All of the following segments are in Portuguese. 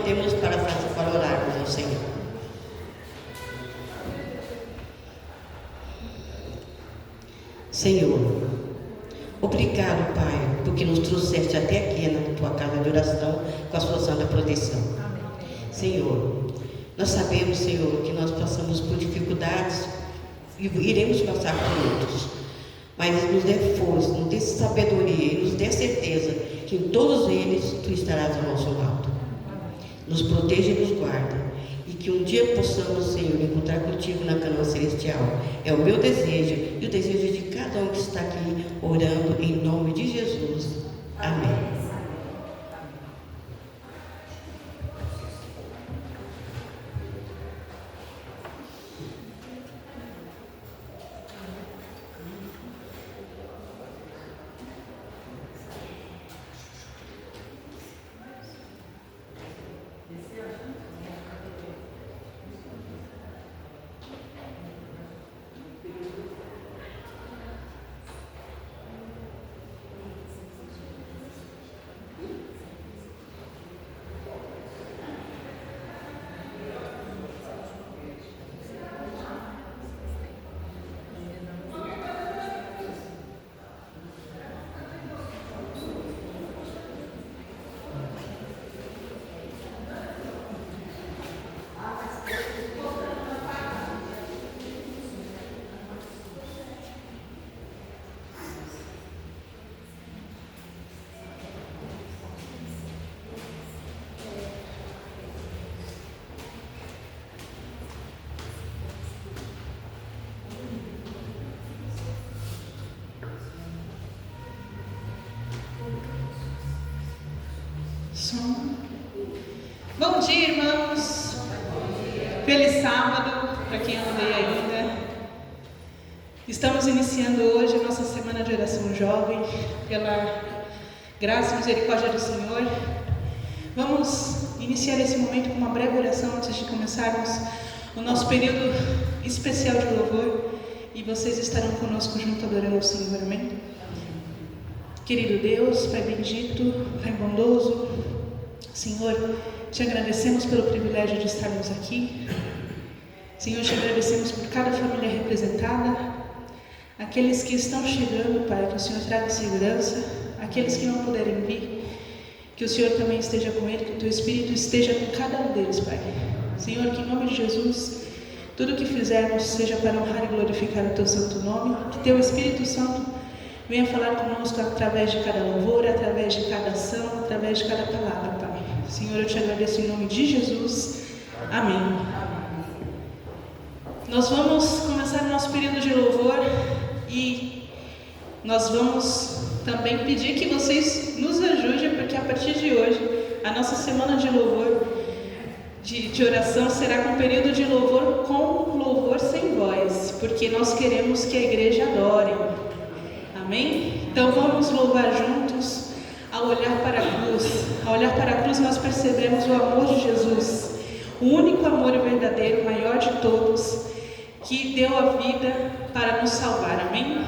temos para orarmos ao Senhor. Senhor, obrigado, Pai, porque nos trouxeste até aqui na tua casa de oração com a sua santa proteção. Senhor, nós sabemos, Senhor, que nós passamos por dificuldades e iremos passar por outros, mas nos dê força, nos dê sabedoria e nos dê certeza que em todos eles tu estarás ao nosso lado. Nos proteja e nos guarda, e que um dia possamos, Senhor, encontrar contigo na canoa celestial. É o meu desejo e o desejo de cada um que está aqui orando em nome de Jesus. Amém. Bom dia, irmãos. Feliz sábado para quem não veio ainda. Estamos iniciando hoje a nossa semana de oração jovem, pela graça e misericórdia do Senhor. Vamos iniciar esse momento com uma breve oração antes de começarmos o nosso período especial de louvor, e vocês estarão conosco junto adorando ao Senhor, amém? Querido Deus, Pai bendito, Pai bondoso, Senhor, te agradecemos pelo privilégio de estarmos aqui. Senhor, te agradecemos por cada família representada, aqueles que estão chegando, Pai, que o Senhor traga segurança, aqueles que não puderem vir, que o Senhor também esteja com ele, que o teu Espírito esteja com cada um deles, Pai. Senhor, que em nome de Jesus, tudo o que fizermos seja para honrar e glorificar o teu santo nome, que teu Espírito Santo venha falar conosco através de cada louvor, através de cada ação, através de cada palavra, Pai. Senhor, eu te agradeço em nome de Jesus. Amém. Nós vamos começar o nosso período de louvor e nós vamos também pedir que vocês nos ajudem, porque a partir de hoje, a nossa semana de louvor, de oração, será com um período de louvor com louvor sem voz, porque nós queremos que a igreja adore. Amém? Então vamos louvar juntos. Ao olhar para a cruz nós percebemos o amor de Jesus, o único amor verdadeiro, o maior de todos, que deu a vida para nos salvar. Amém?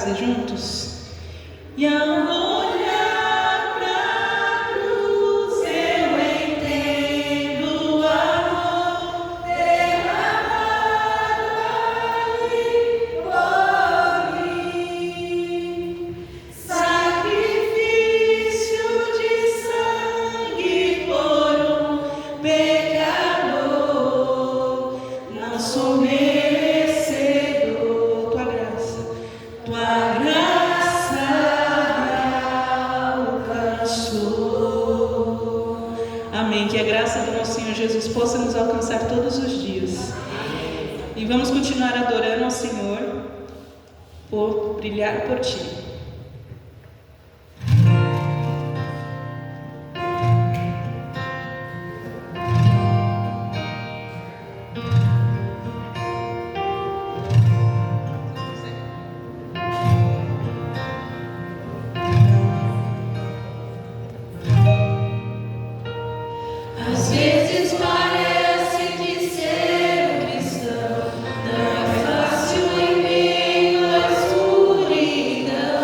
dizer juntos? E ao olhar pra cruz eu entendo o amor derramado ali por mim. Sacrifício de sangue por um pecador. Não sou merecedor. Tua graça alcançou. Amém. Que a graça do nosso Senhor Jesus possa nos alcançar todos os dias. E vamos continuar adorando ao Senhor por brilhar por ti. Às vezes parece que ser um cristão não é fácil em meio à escuridão.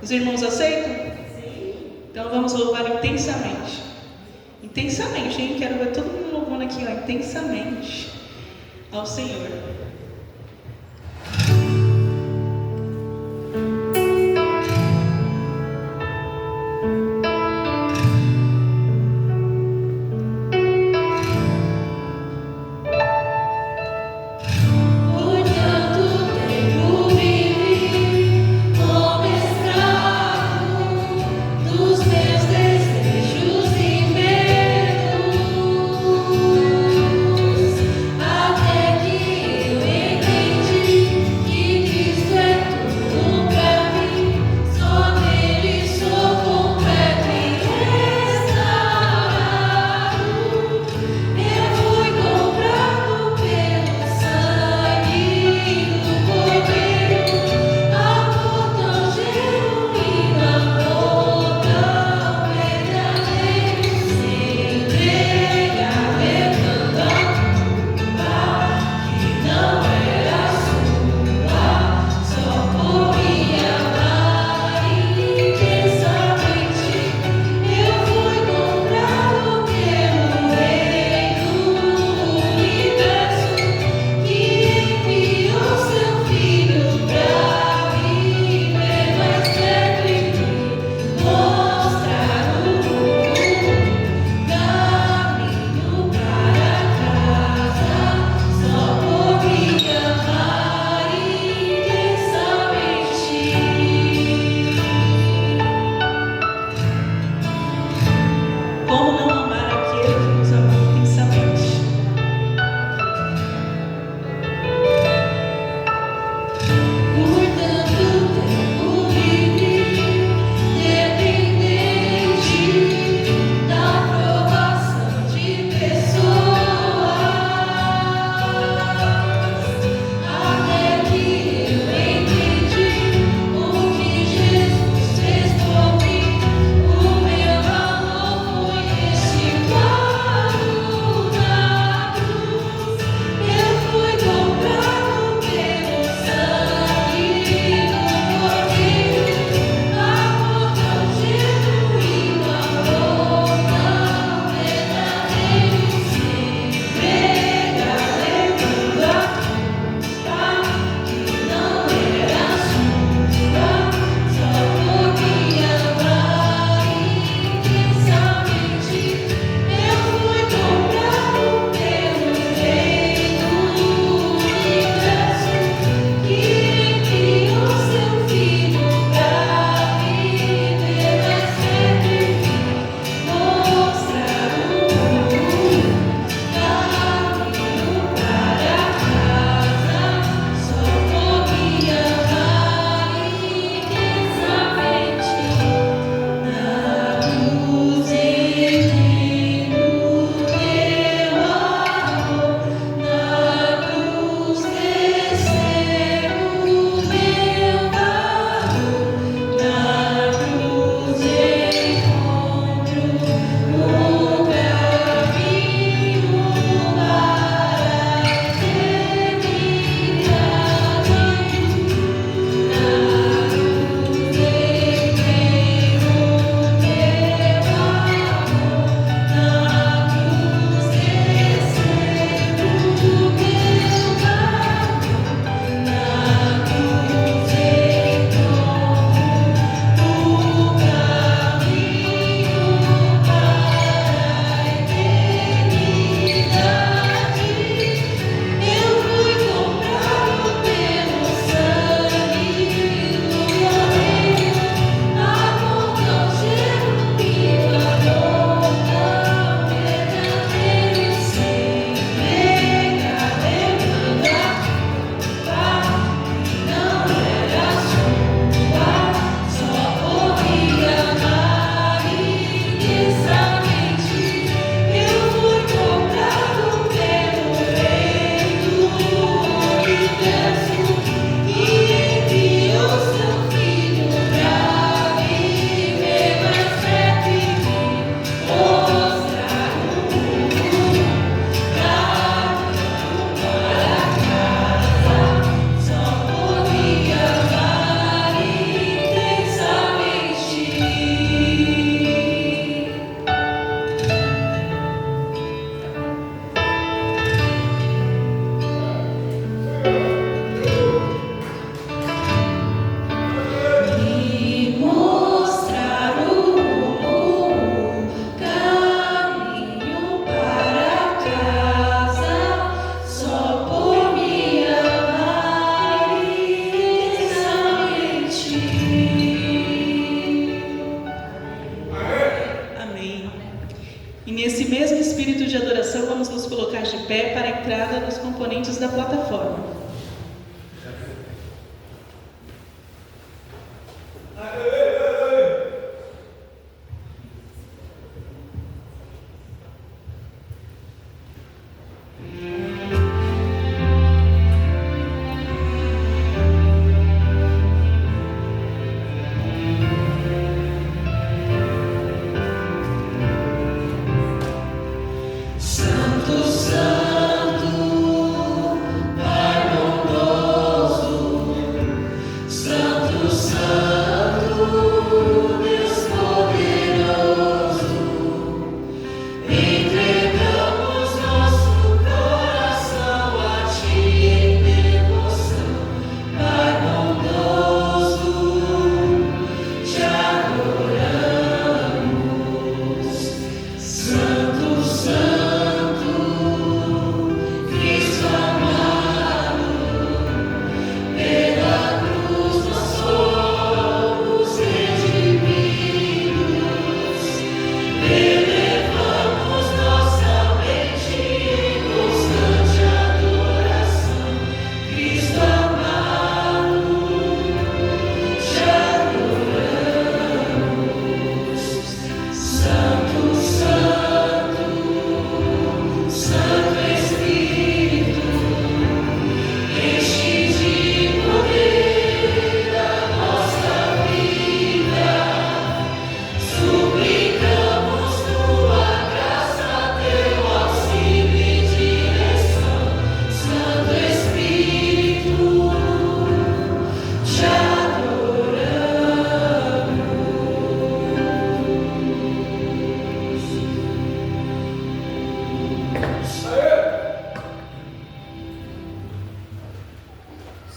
Os irmãos aceitam? Sim. Então vamos louvar intensamente. Intensamente, hein? Quero ver todo mundo louvando aqui, ó, intensamente ao Senhor. Até que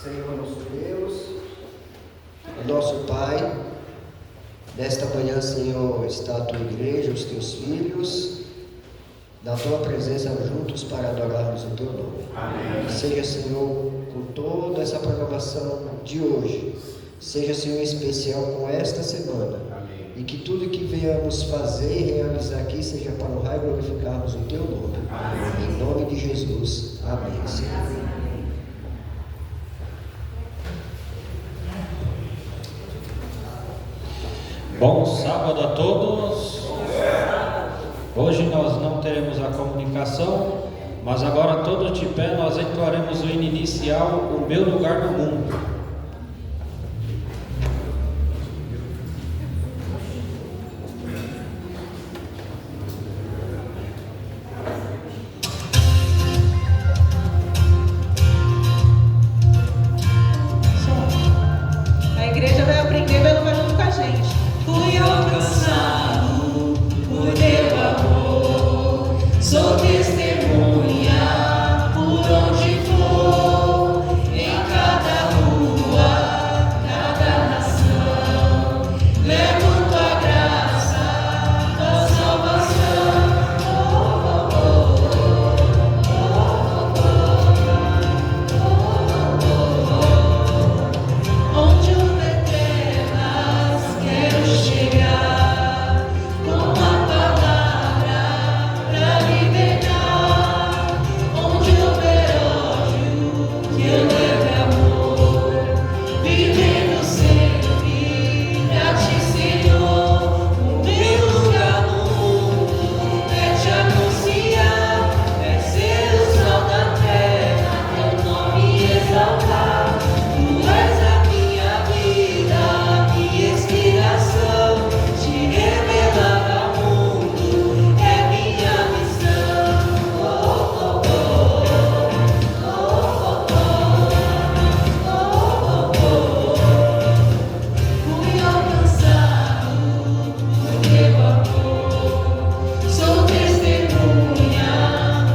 Senhor nosso Deus, nosso Pai, nesta manhã, Senhor, está a tua igreja, os teus filhos, na tua presença juntos para adorarmos o teu nome. Amém. Que seja, Senhor, com toda essa programação de hoje, seja, Senhor, especial com esta semana. Amém. E que tudo que venhamos fazer e realizar aqui seja para honrar e glorificarmos o teu nome. Amém. Em nome de Jesus. Amém, Senhor. Bom sábado a todos. Hoje nós não teremos a comunicação, mas agora todos de pé nós entoaremos o hino inicial, O Meu Lugar no Mundo. A igreja vai aprender, vai louvar junto com a gente. Fui alcançado por teu amor, sou testemunha por onde for, em cada rua, cada nação, levo tua graça, tua salvação. Onde houver trevas, quero chegar com a palavra pra libertar. Onde houver ódio, que eu leve amor, vivendo sempre pra ti, Senhor. O meu lugar no mundo é te anunciar, é ser o sol da terra, teu nome exaltar. Tu és a minha vida, minha inspiração, te revelar ao mundo é minha missão. Fui alcançado por teu amor, sou testemunha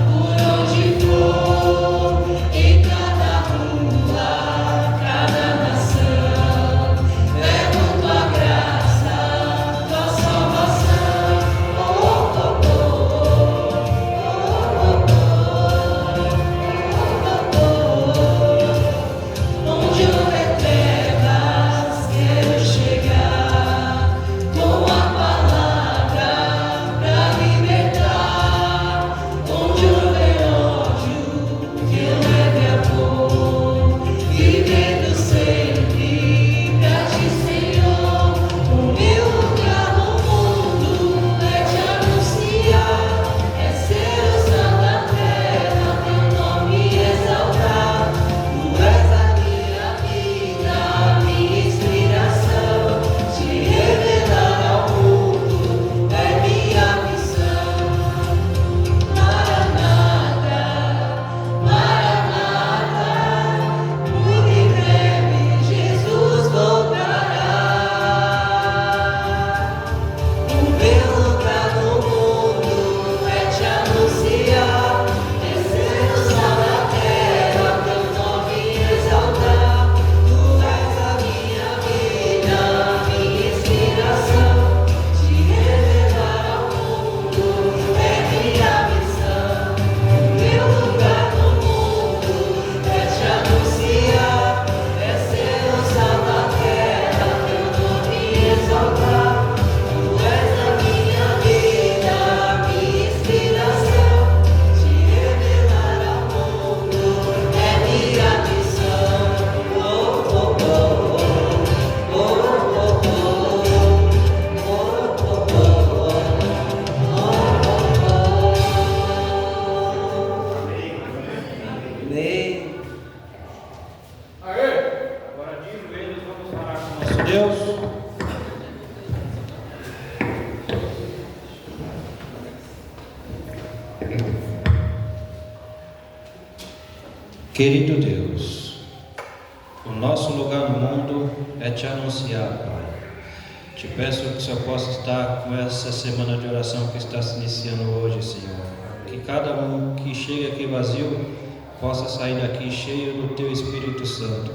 por onde for, em cada rua, cada nação, levo tua graça, tua salvação. Onde houver trevas, quero chegar com a palavra pra libertar. Onde houver ódio, que eu leve amor, vivendo sempre pra ti, Senhor. O meu lugar no mundo é te anunciar, é ser o sal da terra, teu nome exaltar. Tu és a minha vida, minha inspiração, te revelar ao mundo é minha missão. Maranata, Maranata, muito em breve Jesus voltará. O meu lugar no mundo é te anunciar, é ser o sal da terra, teu nome exaltar. Tu és a minha vida, minha inspiração, te revelar ao mundo é minha missão. O meu lugar no mundo é te anunciar, é ser o sal da terra, teu nome exaltar. Tu és a minha vida, minha inspiração, te revelar ao mundo é minha missão. Amém. Agora de joelhos vamos falar com nosso Deus. Querido Deus, o nosso lugar no mundo é te anunciar, Pai. Te peço que o Senhor possa estar com essa semana de oração que está se iniciando hoje, Senhor. Que cada um que chega aqui vazio possa sair daqui cheio do Teu Espírito Santo.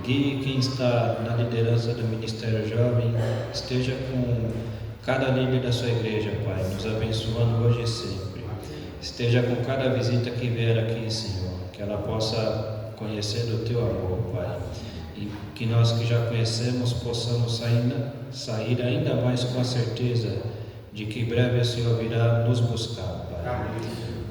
Guie quem está na liderança do Ministério Jovem, esteja com cada líder da sua igreja, Pai, nos abençoando hoje e sempre. Esteja com cada visita que vier aqui, Senhor, que ela possa conhecer do Teu amor, Pai, e que nós que já conhecemos possamos sair ainda mais com a certeza de que breve o Senhor virá nos buscar, Pai.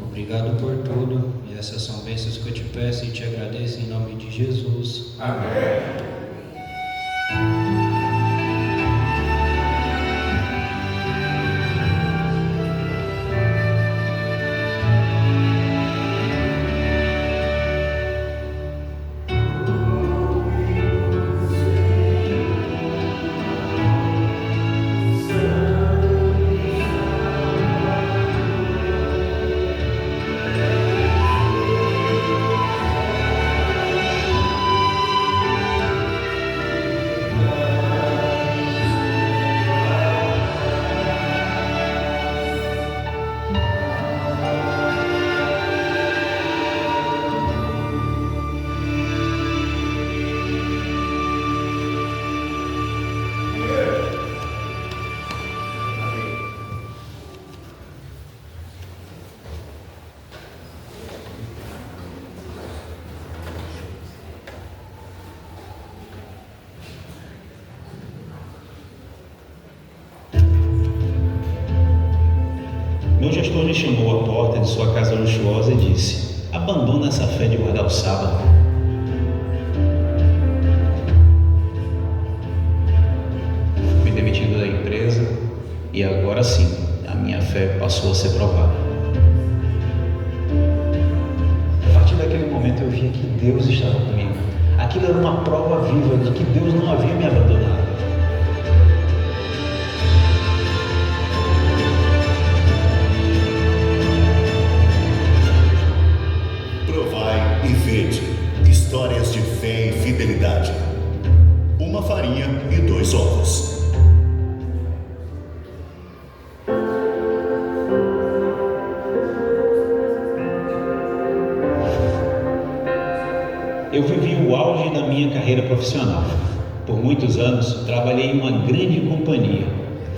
Obrigado por tudo, e essas são bênçãos que eu te peço e te agradeço em nome de Jesus. Amém. Meu gestor me chamou à porta de sua casa luxuosa e disse: abandona essa fé de guardar o sábado. Fui demitido da empresa e agora sim, a minha fé passou a ser provada. A partir daquele momento eu via que Deus estava comigo. Aquilo era uma prova viva de que Deus não havia me abandonado. E vede, histórias de fé e fidelidade. Uma farinha e 2 ovos. Eu vivi o auge da minha carreira profissional. Por muitos anos, trabalhei em uma grande companhia,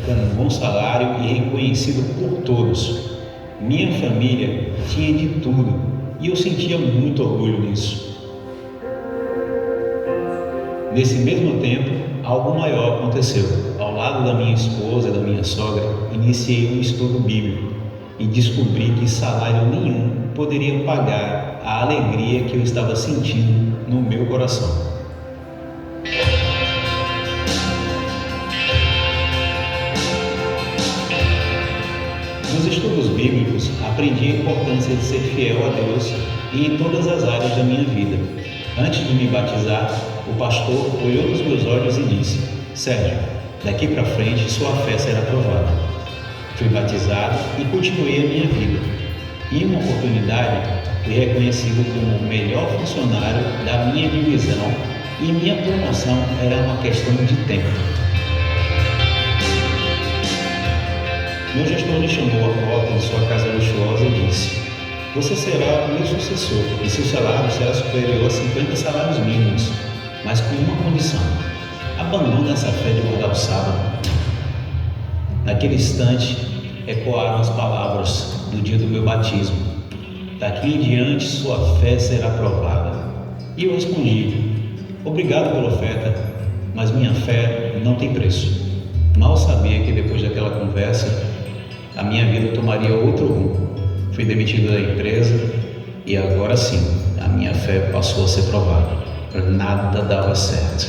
com um bom salário e reconhecido por todos. Minha família tinha de tudo. E eu sentia muito orgulho nisso. Nesse mesmo tempo, algo maior aconteceu. Ao lado da minha esposa e da minha sogra, iniciei um estudo bíblico e descobri que salário nenhum poderia pagar a alegria que eu estava sentindo no meu coração. Nos estudos bíblicos, aprendi a importância de ser fiel a Deus e em todas as áreas da minha vida. Antes de me batizar, o pastor olhou nos meus olhos e disse: Sérgio, daqui para frente sua fé será provada. Fui batizado e continuei a minha vida. Em uma oportunidade, fui reconhecido como o melhor funcionário da minha divisão e minha promoção era uma questão de tempo. Meu gestor me chamou à porta de sua casa luxuosa e disse: você será o meu sucessor e seu salário será superior a 50 salários mínimos, mas com uma condição: abandone essa fé de guardar o sábado. Naquele instante, ecoaram as palavras do dia do meu batismo: daqui em diante sua fé será provada. E eu respondi: obrigado pela oferta, mas minha fé não tem preço. Mal sabia que depois daquela conversa, a minha vida tomaria outro rumo. Fui demitido da empresa e agora sim, a minha fé passou a ser provada. Nada dava certo.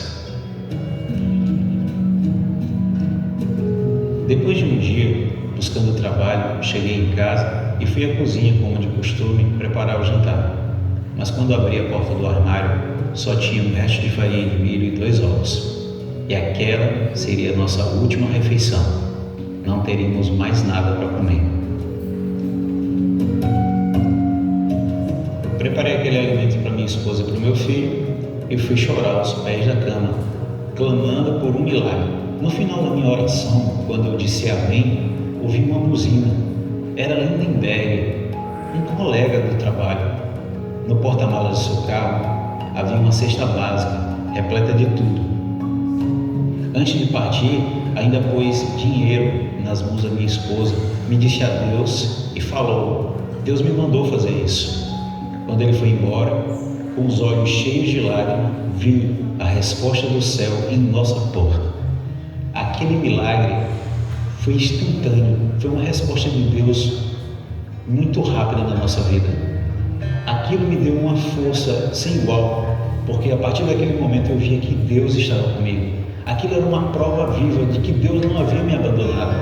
Depois de um dia, buscando trabalho, cheguei em casa e fui à cozinha, como de costume, preparar o jantar. Mas quando abri a porta do armário, só tinha um resto de farinha de milho e 2 ovos. E aquela seria a nossa última refeição. Não teríamos mais nada para comer. Preparei aquele alimento para minha esposa e para o meu filho e fui chorar aos pés da cama, clamando por um milagre. No final da minha oração, quando eu disse amém, ouvi uma buzina. Era Lindenberg, um colega do trabalho. No porta-malas do seu carro havia uma cesta básica, repleta de tudo. Antes de partir, ainda pôs dinheiro nas mãos da minha esposa, me disse adeus e falou: Deus me mandou fazer isso. Quando ele foi embora, com os olhos cheios de lágrimas, viu a resposta do céu em nossa porta. Aquele milagre foi instantâneo, foi uma resposta de Deus muito rápida na nossa vida. Aquilo me deu uma força sem igual, porque a partir daquele momento eu via que Deus estava comigo. Aquilo era uma prova viva de que Deus não havia me abandonado.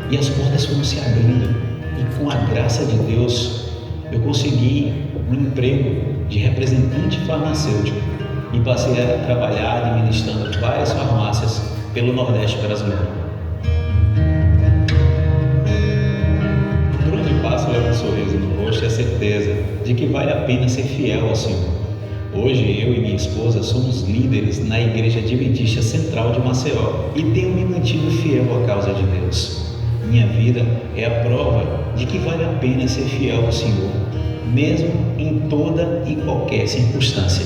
E as portas foram se abrindo. E com a graça de Deus, eu consegui um emprego de representante farmacêutico e passei a trabalhar administrando várias farmácias pelo Nordeste brasileiro. Por onde passo, leva um sorriso no rosto e a certeza de que vale a pena ser fiel ao Senhor. Hoje, eu e minha esposa somos líderes na Igreja Adventista Central de Maceió e tenho me mantido fiel à causa de Deus. Minha vida é a prova de que vale a pena ser fiel ao Senhor, mesmo em toda e qualquer circunstância.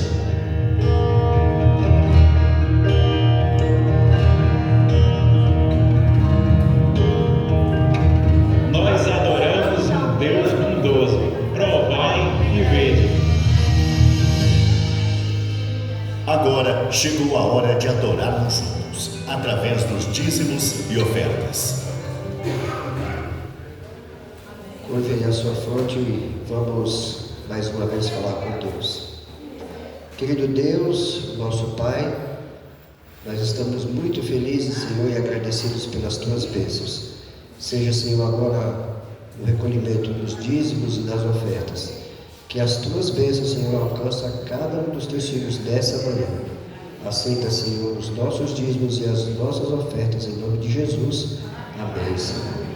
Nós adoramos um Deus bondoso. Provai e vede. Agora chegou a hora de adorarmos juntos, através dos dízimos e ofertas. Curvem a sua fronte e vamos mais uma vez falar com Deus. Querido Deus, nosso Pai, nós estamos muito felizes, Senhor, e agradecidos pelas Tuas bênçãos. Seja, Senhor, agora o recolhimento dos dízimos e das ofertas. Que as Tuas bênçãos, Senhor, alcançam cada um dos Teus filhos dessa manhã. Aceita, Senhor, os nossos dízimos e as nossas ofertas em nome de Jesus. Amém, Senhor.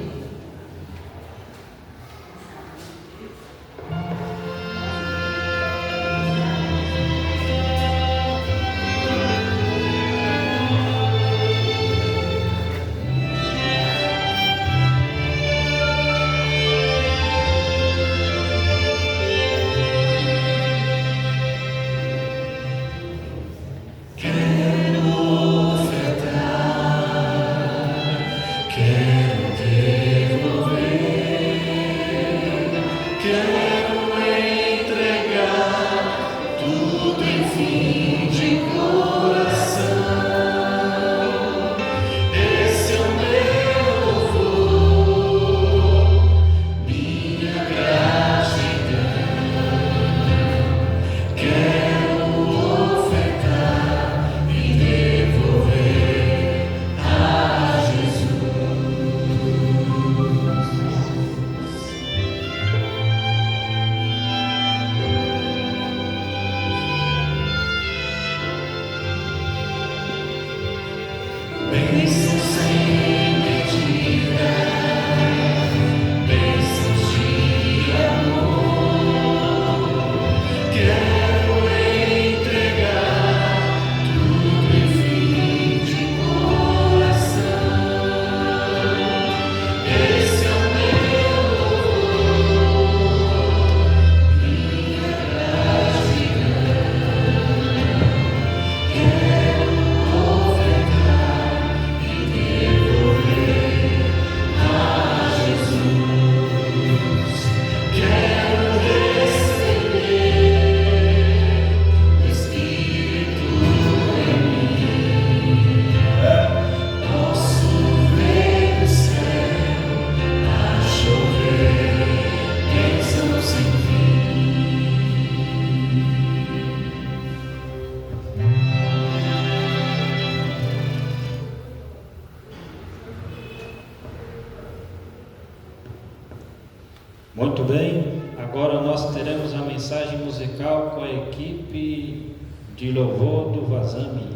Muito bem, agora nós teremos a mensagem musical com a equipe de louvor do Vazame.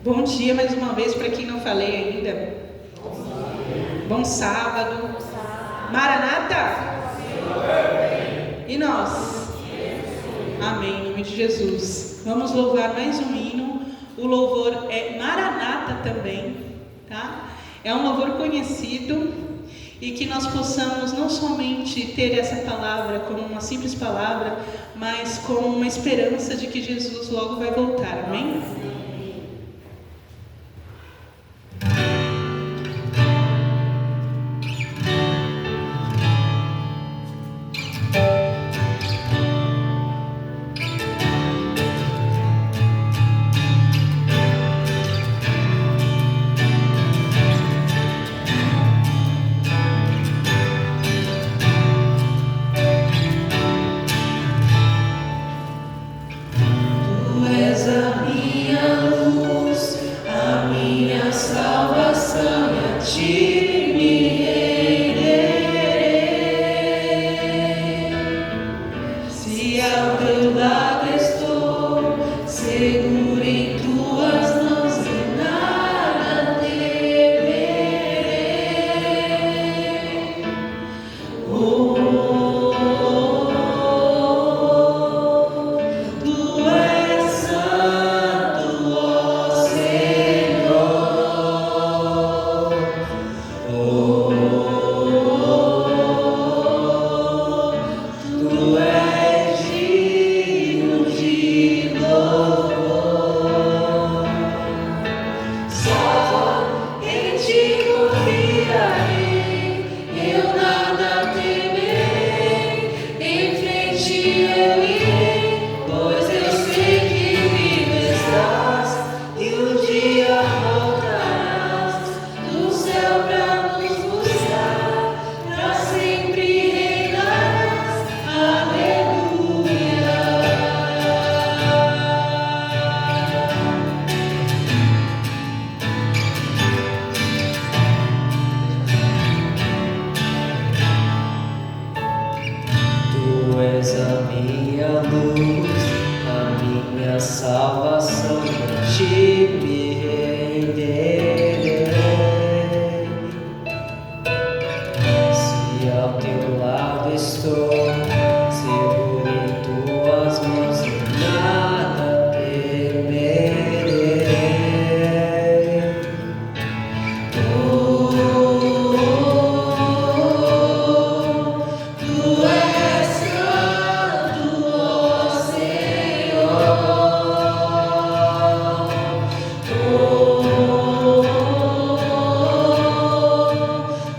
Bom dia mais uma vez para quem não falei ainda. Bom sábado. Maranata? E nós? Amém, em nome de Jesus. Vamos louvar mais um hino. O louvor é Maranata também, tá? É um louvor conhecido e que nós possamos não somente ter essa palavra como uma simples palavra, mas como uma esperança de que Jesus logo vai voltar. Amém?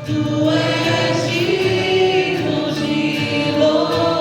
Tu és digno de louvor.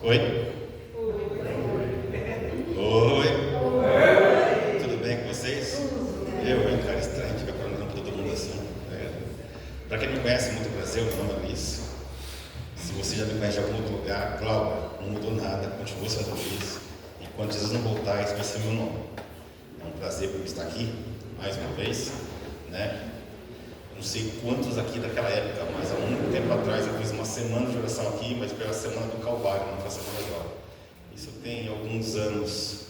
Oi? Tudo bem com vocês? Eu, cara estranho, fica falando com todo mundo assim. Para quem me conhece muito o Brasil, meu nome é Luiz. Se você já me conhece de algum outro lugar, Cláudio, não mudou nada, continua sendo Luiz. Enquanto Jesus não voltar, esse vai ser meu nome. É um prazer por estar aqui, mais uma vez, né? Não sei quantos aqui daquela época, mas há muito tempo atrás eu fiz uma semana de oração aqui, mas foi a semana do Calvário, não foi a semana agora. Isso tem alguns anos.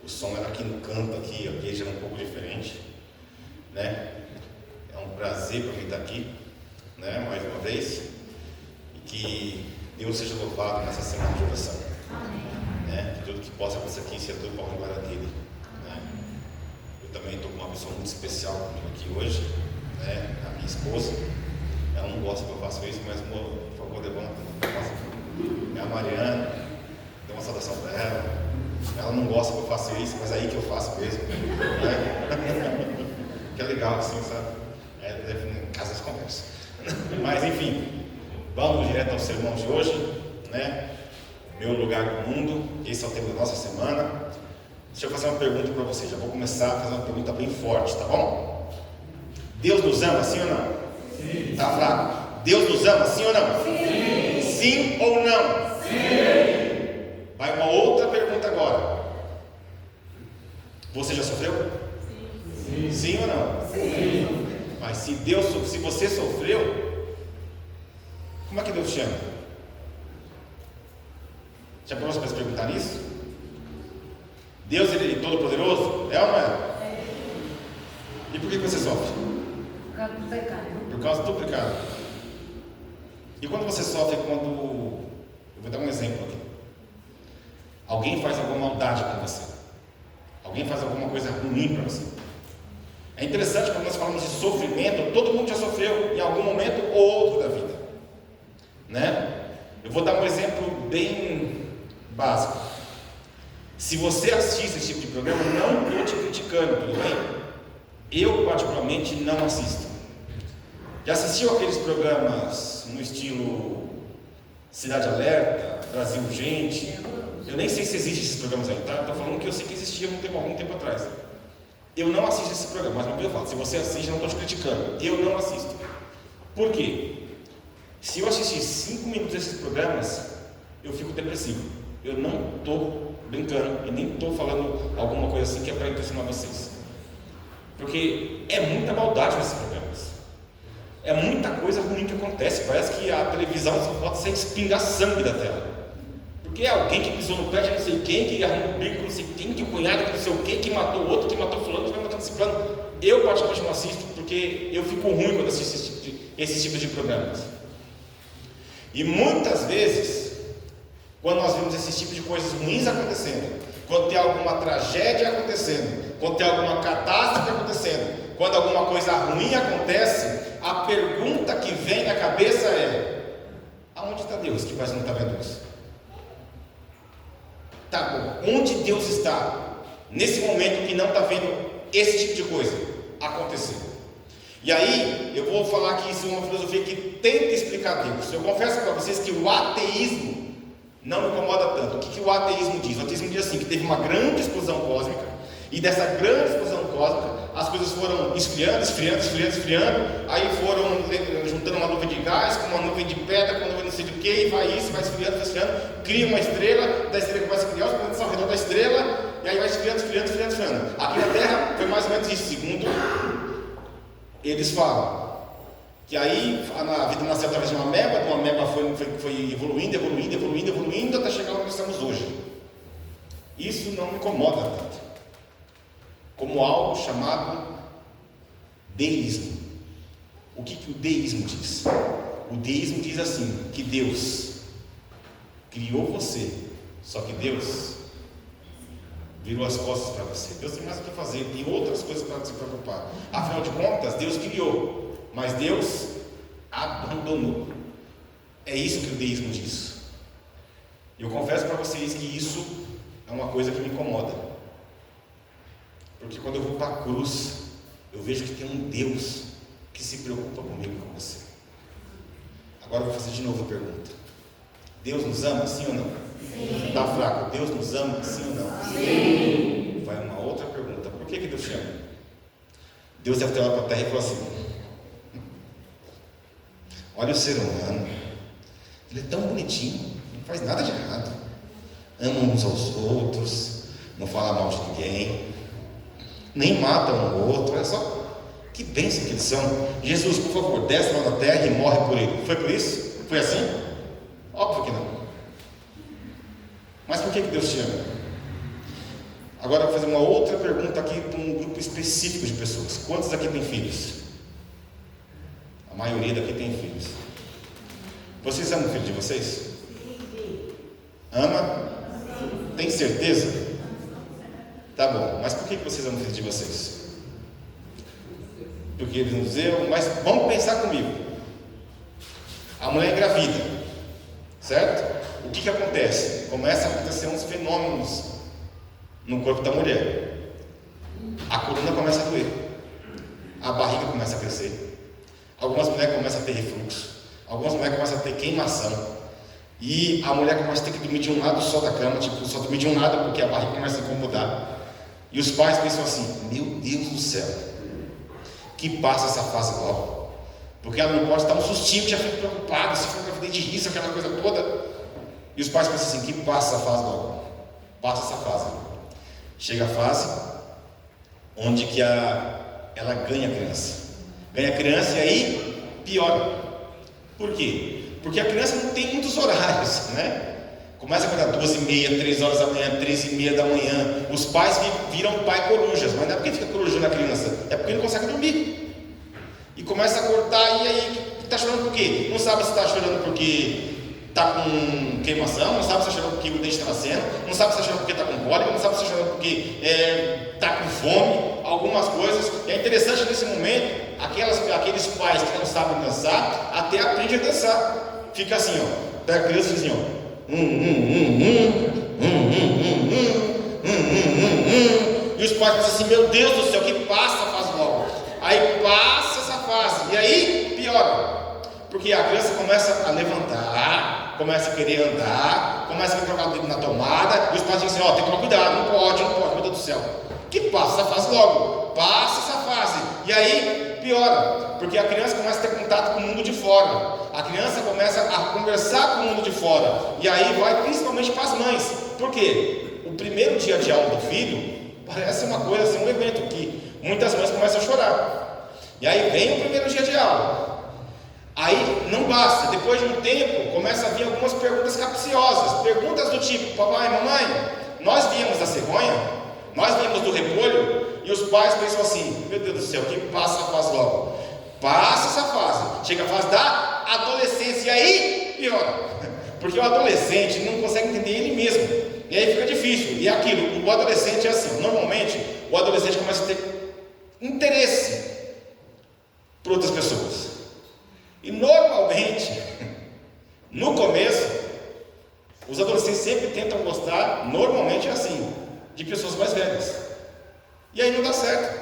O som era aqui no canto, aqui, a igreja era um pouco diferente, né? É um prazer para mim estar aqui, né? Mais uma vez, e que Deus seja louvado nessa semana de oração, né? Que tudo que possa acontecer aqui seja tudo para a glória dele, né? Eu também estou com uma pessoa muito especial comigo aqui hoje, né? A minha esposa. Ela não gosta que eu faça isso, mas por favor, levanta. É a Mariana. Dê uma saudação para ela. Ela não gosta que eu faça isso, mas é aí que eu faço mesmo, né? Que é legal assim, sabe? Em casa das conversas. Mas enfim, vamos direto ao sermão de hoje, né? Meu lugar no mundo. Esse é o tema da nossa semana. Deixa eu fazer uma pergunta para vocês. Já vou começar a fazer uma pergunta bem forte, tá bom? Deus nos ama, sim ou não? Sim. Tá fraco? Deus nos ama, sim ou não? Sim. Sim ou não? Sim. Vai uma outra pergunta agora. Você já sofreu? Sim. Sim ou não? Sim. Mas se você sofreu, como é que Deus te ama? Já parou para se perguntar nisso? Deus, ele é todo poderoso? É ou não é? E por que você sofre? Por causa do pecado. Por causa do pecado. E quando você sofre, eu vou dar um exemplo aqui. Alguém faz alguma maldade com você. Alguém faz alguma coisa ruim para você. É interessante quando nós falamos de sofrimento, todo mundo já sofreu em algum momento ou outro da vida, né? Eu vou dar um exemplo bem básico. Se você assiste esse tipo de programa, não estou te criticando, tudo bem? Eu particularmente não assisto. Já assistiu aqueles programas no estilo Cidade Alerta, Brasil Urgente? Eu nem sei se existem esses programas aí, tá? Estou falando que eu sei que existia algum tempo atrás. Eu não assisto esse programa, mas eu falo, se você assiste, eu não estou te criticando. Eu não assisto. Por quê? Se eu assistir 5 minutos desses programas, eu fico depressivo. Eu não estou brincando, e nem estou falando alguma coisa assim que é para impressionar vocês. Porque é muita maldade nesses programas. É muita coisa ruim que acontece. Parece que a televisão só pode ser espingar sangue da tela. Porque é alguém que pisou no pé de não sei quem, que arrumou um bico com não sei quem, que o cunhado que não sei o quê, que matou o outro, que matou fulano, que vai matando esse plano. Eu particularmente não assisto, porque eu fico ruim quando assisto esse tipo de programas. E muitas vezes, quando nós vemos esse tipo de coisas ruins acontecendo, quando tem alguma tragédia acontecendo, quando tem alguma catástrofe acontecendo, quando alguma coisa ruim acontece, a pergunta que vem na cabeça é: aonde está Deus que quase não está vendo isso? Tá bom, onde Deus está nesse momento que não está vendo esse tipo de coisa acontecer? E aí, eu vou falar que isso é uma filosofia que tenta explicar Deus. Eu confesso para vocês que o ateísmo não me incomoda tanto. O que o ateísmo diz? O ateísmo diz assim, que teve uma grande explosão cósmica, e dessa grande explosão cósmica, as coisas foram esfriando, aí foram juntando uma nuvem de gás, com uma nuvem de pedra, com uma nuvem não sei do que, e vai esfriando, cria uma estrela, da estrela começa a criar os planetas ao redor da estrela, e aí vai esfriando. Aqui na Terra foi mais ou menos isso, segundo eles falam. Que aí a vida nasceu através de uma ameba foi evoluindo até chegar onde nós estamos hoje. Isso não me incomoda tanto, como algo chamado deísmo. O que o deísmo diz? O deísmo diz assim, que Deus criou você, só que Deus virou as costas para você. Deus tem mais o que fazer, tem outras coisas para se preocupar. Afinal de contas, Deus criou, mas Deus abandonou. É isso que o deísmo diz. Eu confesso para vocês que isso é uma coisa que me incomoda. Porque quando eu vou para a cruz, eu vejo que tem um Deus que se preocupa comigo e com você. Agora eu vou fazer de novo a pergunta. Deus nos ama, sim ou não? Está fraco, Deus nos ama, sim ou não? Sim. Vai uma outra pergunta, por que Deus te ama? Deus deve ter olhado para a terra e falou assim: olha o ser humano, ele é tão bonitinho, não faz nada de errado, ama uns aos outros, não fala mal de ninguém, nem mata um ao outro, olha só que bênção que eles são. Jesus, por favor, desce lá na terra e morre por ele. Foi por isso? Foi assim? Óbvio que não. Mas por que Deus te ama? Agora eu vou fazer uma outra pergunta aqui para um grupo específico de pessoas. Quantos aqui têm filhos? A maioria daqui tem filhos. Vocês amam o filho de vocês? Ama? Tem certeza? Tá bom, mas por que vocês amam o filho de vocês? Porque eles não dizem, mas vamos pensar comigo. A mulher engravida, certo? O que acontece? Começa a acontecer uns fenômenos no corpo da mulher. A coluna começa a doer, a barriga começa a crescer, algumas mulheres começam a ter refluxo, algumas mulheres começam a ter queimação, e a mulher começa a ter que dormir de um lado só da cama, tipo, só dormir de um lado porque a barriga começa a incomodar. E os pais pensam assim: meu Deus do céu, que passa essa fase logo, porque ela não pode dar um sustinho, já fica preocupada, se for gravidez de risco, aquela coisa toda. E os pais pensam assim: que passa essa fase logo, passa essa fase. Chega a fase onde que ela ganha a criança e aí piora. Por quê? Porque a criança não tem muitos horários, né? Começa a acordar 2h30, 3 horas da manhã, 3h30 da manhã. Os pais viram pai corujas, mas não é porque fica corujando a criança, é porque não consegue dormir. E começa a acordar, e aí está chorando por quê? Não sabe se está chorando porque está com queimação, não sabe se está chorando porque o dente está nascendo, não sabe se está chorando porque está com cólica, não sabe se está chorando porque está com fome, algumas coisas. E é interessante nesse momento, aqueles pais que não sabem dançar, até aprendem a dançar. Fica assim, ó, pega a criança e diz assim, ó, e os pais pensam assim: meu Deus do céu, que passa a fase logo. Aí passa essa fase, e aí piora, porque a criança começa a levantar, começa a querer andar, começa a querer trocar o dedo na tomada, e os pais dizem assim: ó, tem que tomar cuidado, não pode, meu Deus do céu. Que passa essa fase logo, passa essa fase, e aí piora, porque a criança começa a ter contato com o mundo de fora. A criança começa a conversar com o mundo de fora, e aí vai principalmente para as mães. Por quê? O primeiro dia de aula do filho parece uma coisa assim, um evento que muitas mães começam a chorar. E aí vem o primeiro dia de aula. Aí não basta, depois de um tempo começa a vir algumas perguntas capciosas, perguntas do tipo: papai, mamãe, nós viemos da cegonha, nós viemos do repolho. E os pais pensam assim: meu Deus do céu, que passa a fase logo. Passa essa fase, chega a fase da adolescência, e aí piora, porque o adolescente não consegue entender ele mesmo, e aí fica difícil. E aquilo, o adolescente é assim, normalmente o adolescente começa a ter interesse por outras pessoas, e normalmente no começo os adolescentes sempre tentam gostar, normalmente é assim, de pessoas mais velhas, e aí não dá certo,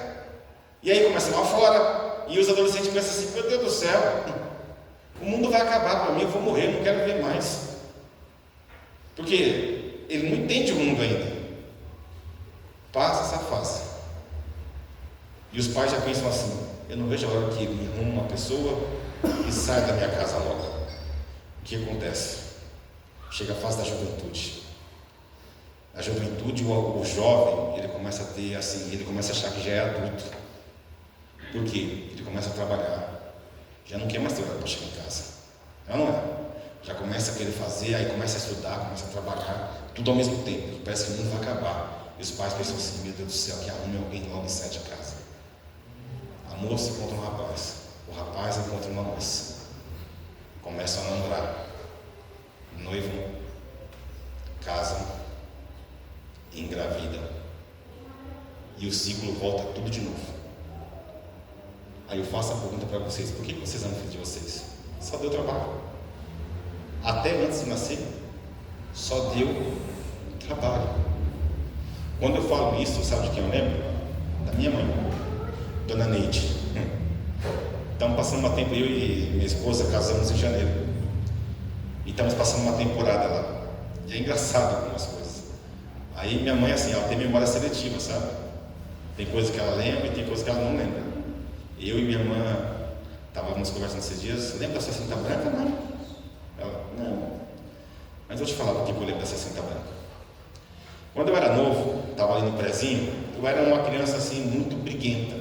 e aí começa lá fora. E os adolescentes pensam assim: meu Deus do céu, o mundo vai acabar para mim, eu vou morrer, não quero ver mais. Porque ele não entende o mundo ainda. Passa essa fase. E os pais já pensam assim: eu não vejo a hora que ele me arruma uma pessoa e sai da minha casa logo. O que acontece? Chega a fase da juventude. A juventude, o jovem, ele começa a ter assim, ele começa a achar que já é adulto. Por quê? Ele começa a trabalhar, já não quer mais ter hora para chegar em casa, não é? Já começa a querer fazer, aí começa a estudar, começa a trabalhar, tudo ao mesmo tempo, parece que o mundo vai acabar. E os pais pensam assim: meu Deus do céu, que arrume alguém logo e sai de casa. A moça encontra um rapaz, o rapaz encontra uma moça, começam a namorar, noivam, casam, engravidam, e o ciclo volta tudo de novo. Aí eu faço a pergunta para vocês: por que vocês amam o filho de vocês? Só deu trabalho. Até antes de nascer, só deu trabalho. Quando eu falo isso, sabe de quem eu lembro? Da minha mãe, Dona Neide. Estamos passando um tempo, eu e minha esposa casamos em janeiro. E estamos passando uma temporada lá. E é engraçado algumas coisas. Aí minha mãe, assim, ela tem memória seletiva, sabe? Tem coisas que ela lembra e tem coisas que ela não lembra. Eu e minha irmã estávamos conversando esses dias. Lembra da 60 branca, mãe? Ela, não. Mas eu vou te falar porque eu lembro da 60 branca. Quando eu era novo, estava ali no prezinho, eu era uma criança assim, muito briguenta.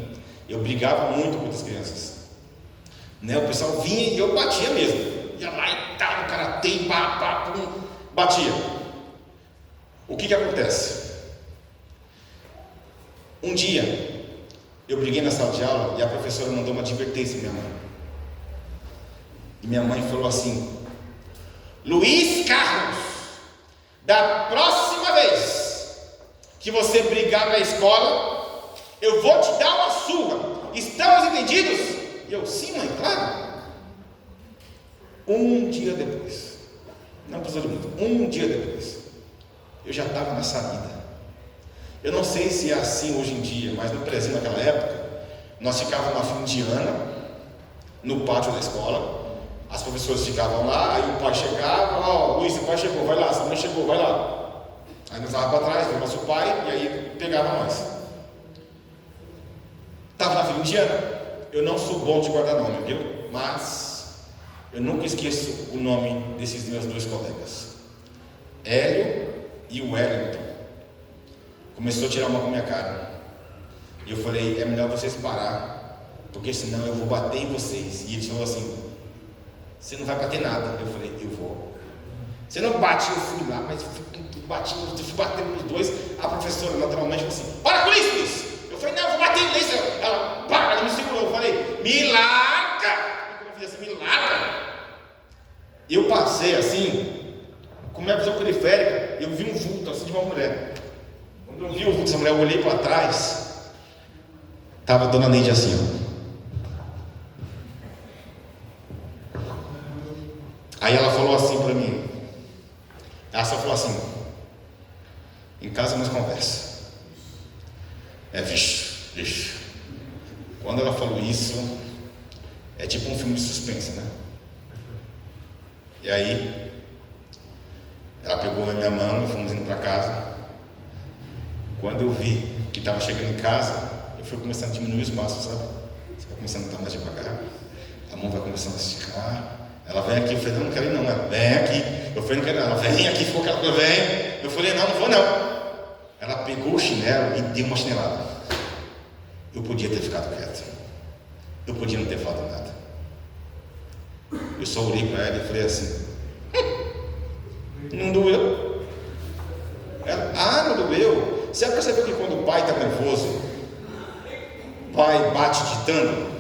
Eu brigava muito com outras crianças. Né? O pessoal vinha e eu batia mesmo. Ia lá e tal, no karatê, pá, pá, pum, batia. O que acontece? Um dia, eu briguei na sala de aula e a professora mandou uma advertência à minha mãe. E minha mãe falou assim: Luiz Carlos, da próxima vez que você brigar na escola, eu vou te dar uma surra. Estamos entendidos? E eu, sim, mãe, claro. Um dia depois, não precisou de muito, um dia depois, eu já estava na saída. Eu não sei se é assim hoje em dia, mas no prezinho naquela época, nós ficávamos na fim de ano, no pátio da escola. As professoras ficavam lá, aí o pai chegava, ó, Luiz, seu pai chegou, vai lá, sua mãe chegou, vai lá. Aí nós vamos para trás, veio nosso pai, e aí pegava nós. Estava na fila indiana. Eu não sou bom de guardar nome, viu? Mas eu nunca esqueço o nome desses meus dois colegas. Hélio e o Wellington. Começou a tirar uma com a minha cara. E eu falei, é melhor vocês parar, porque senão eu vou bater em vocês. E ele falou assim, você não vai bater nada. Eu falei, eu vou. Você não bate, eu fui lá, mas eu fui batendo nos dois. A professora naturalmente falou assim, para com isso, Luiz. Eu falei, não, eu vou bater nisso. Ela, para, ela me segurou. Eu falei, me larga. E quando eu fiz assim, me larga. Eu passei assim, com minha visão periférica, eu vi um vulto assim de uma mulher. Quando eu vi o vulto dessa mulher, eu olhei para trás, estava a dona Neide assim, ó. Aí ela falou assim para mim, ela só falou assim, em casa nós conversa. Vixe. Quando ela falou isso, é tipo um filme de suspense, né? E aí, ela pegou a minha mão e fomos indo para casa. Quando eu vi que estava chegando em casa, eu fui começando a diminuir os passos, sabe? Você vai começando a estar mais devagar, a mão vai começando a esticar. Ela vem aqui, eu falei, não quero ir não. Ela vem aqui, eu falei, não quero não. Ela vem aqui, ficou aquela coisa, vem. Eu falei, não vou não. Ela pegou o chinelo e deu uma chinelada. Eu podia ter ficado quieto. Eu podia não ter falado nada. Eu só olhei para ela e falei assim, não doeu? Ela, não doeu. Você percebeu que quando o pai está nervoso, o pai bate ditando?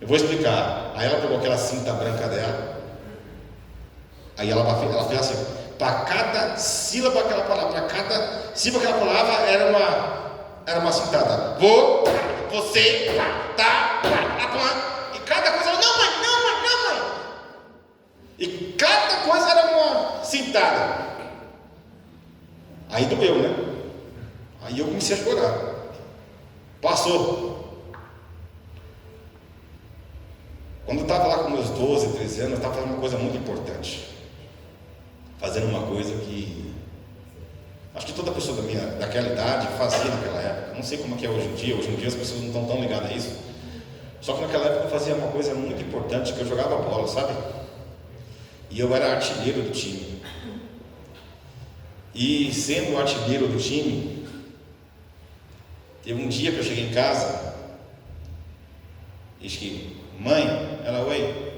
Eu vou explicar. Aí ela pegou aquela cinta branca dela. Aí ela fez assim, para cada sílaba que ela falava, para cada sílaba que ela falava era uma cintada. Vou, você, tá, e cada coisa ela, não mãe. E cada coisa era uma cintada. Aí doeu, né? Aí eu comecei a chorar. Passou. Quando eu estava lá com meus 12, 13 anos, eu estava fazendo uma coisa muito importante. Fazendo uma coisa que acho que toda pessoa daquela idade fazia naquela época. Não sei como é que é hoje em dia. Hoje em dia as pessoas não estão tão ligadas a isso. Só que naquela época eu fazia uma coisa muito importante, que eu jogava bola, sabe? E eu era artilheiro do time. E sendo artilheiro do time, teve um dia que eu cheguei em casa e disse, mãe, ela, oi,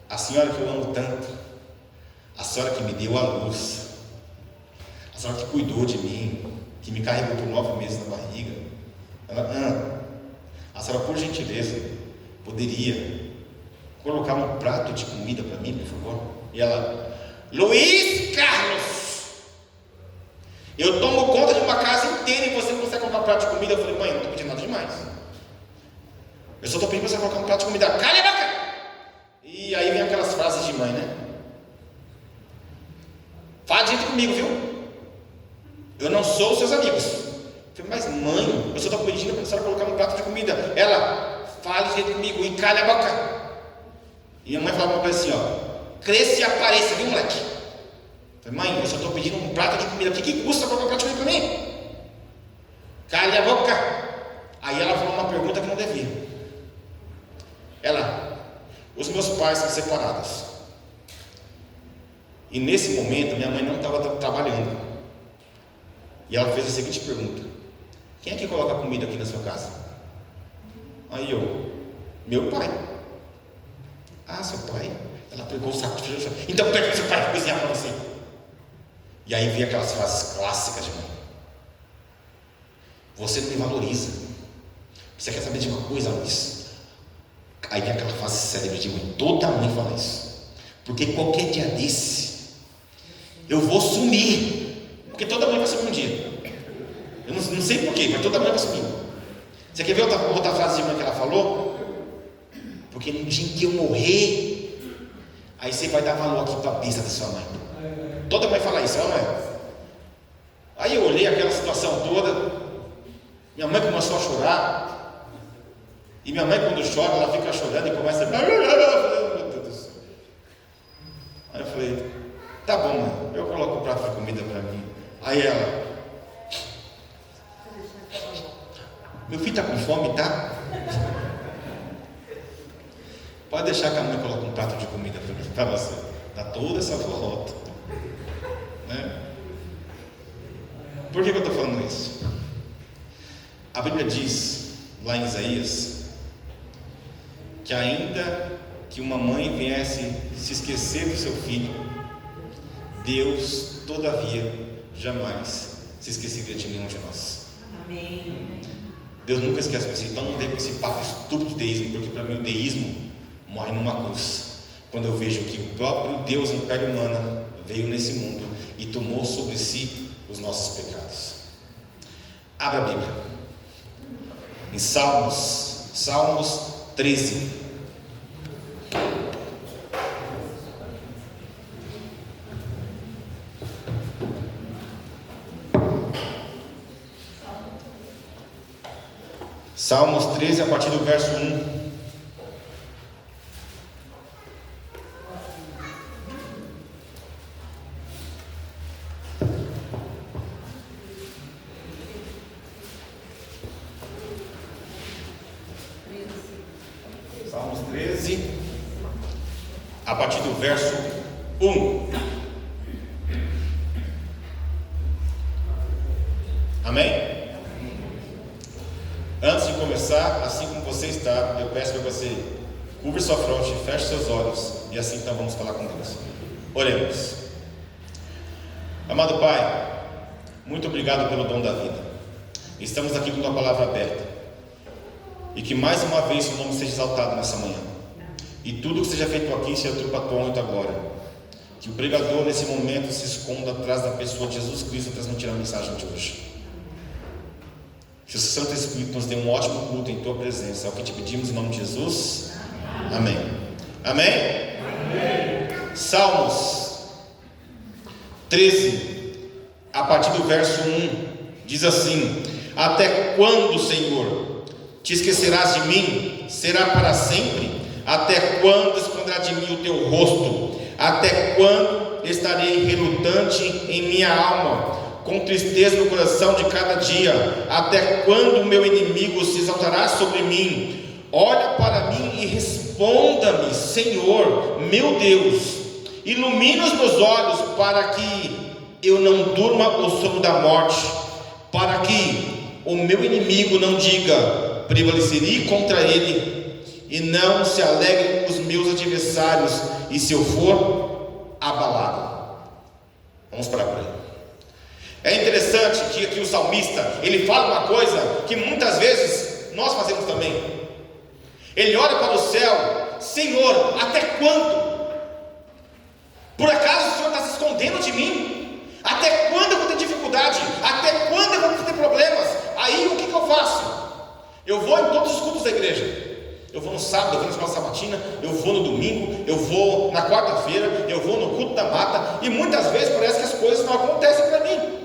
a senhora que eu amo tanto, a senhora que me deu a luz, a senhora que cuidou de mim, que me carregou por 9 meses na barriga, ela, a senhora por gentileza poderia colocar um prato de comida para mim, por favor? E ela, Luiz Carlos, eu tomo conta de uma casa inteira e você não consegue colocar um prato de comida? Eu falei, mãe, eu não estou pedindo nada demais. Eu só estou pedindo para você colocar um prato de comida. Cala a boca! E aí vem aquelas frases de mãe, né? Fala direito comigo, viu? Eu não sou os seus amigos. Eu falei, mas mãe, eu só estou pedindo para a senhora colocar um prato de comida. Ela, fale direito comigo e cala a boca. E a mãe falava uma coisa assim, ó. cresça e apareça, viu, moleque? Falei, mãe, eu só estou pedindo um prato de comida. O que custa colocar um prato de comida para mim? Calha a boca. Aí ela falou uma pergunta que não devia. Os meus pais são separados. E nesse momento, minha mãe não estava trabalhando. E ela fez a seguinte pergunta: quem é que coloca comida aqui na sua casa? Aí eu, meu pai. Ah, seu pai? Ela pegou o saco de feijão. Então, por que seu pai vai cozinhar para você? E aí vem aquelas frases clássicas de mãe. Você não me valoriza. Você quer saber de uma coisa, Luiz? Aí vem aquela frase célebre de mãe. Toda mãe fala isso. Porque qualquer dia desse, eu vou sumir. Porque toda mãe vai sumir um dia. Eu não sei porquê, mas toda mãe vai sumir. Você quer ver outra frase de mãe que ela falou? Porque no dia em que eu morrer, aí você vai dar valor aqui para a besta da sua mãe. Toda mãe fala isso, não é? Aí eu olhei aquela situação toda. Minha mãe começou a chorar. E minha mãe, quando chora, ela fica chorando e começa a... Meu Deus do céu. Aí eu falei, tá bom, mãe, eu coloco um prato de comida para mim. Aí ela, meu filho está com fome, tá? Pode deixar que a mãe coloque um prato de comida para você. Dá toda essa volta, né? Por que eu estou falando isso? A Bíblia diz, lá em Isaías, que ainda que uma mãe viesse se esquecer do seu filho, Deus, todavia, jamais se esqueceria de nenhum de nós. Amém. Deus nunca esquece você. Então não dê com esse papo estúpido de deísmo, porque para mim o deísmo morre numa cruz. Quando eu vejo que o próprio Deus, em carne humana, veio nesse mundo e tomou sobre si os nossos pecados. Abra a Bíblia em Salmos 13. Salmos 13, a partir do verso 1. Salmos 13, a partir do verso 1. Amém? Antes de começar, assim como você está, eu peço para você cubra sua fronte, feche seus olhos e assim então vamos falar com Deus. Oremos. Amado Pai, muito obrigado pelo dom da vida. Estamos aqui com a palavra aberta e que mais uma vez o nome seja exaltado nessa manhã e tudo que seja feito aqui seja tudo para a tua honra e tua glória. Que o pregador nesse momento se esconda atrás da pessoa de Jesus Cristo transmitindo a mensagem de hoje. Que o Santo Espírito nos dê um ótimo culto em tua presença. É o que te pedimos em nome de Jesus. Amém. Amém? Amém. Salmos 13, a partir do verso 1, diz assim: até quando, Senhor, te esquecerás de mim? Será para sempre? Até quando esconderá de mim o teu rosto? Até quando estarei relutante em minha alma, com tristeza no coração de cada dia? Até quando o meu inimigo se exaltará sobre mim? Olha para mim e responda-me, Senhor, meu Deus. Ilumina os meus olhos para que eu não durma o sono da morte, para que o meu inimigo não diga, prevaleci contra ele, e não se alegre os meus adversários, e se eu for abalado. Vamos parar por aí. É interessante que aqui o salmista, ele fala uma coisa que muitas vezes nós fazemos também. Ele olha para o céu: Senhor, até quando? Por acaso o Senhor está se escondendo de mim? Até quando eu vou ter dificuldade? Até quando eu vou ter problemas? Aí o que eu faço? Eu vou em todos os cultos da igreja. Eu vou no sábado, eu vou na escola sabatina, eu vou no domingo, eu vou na quarta-feira, eu vou no culto da mata, e muitas vezes parece que as coisas não acontecem para mim.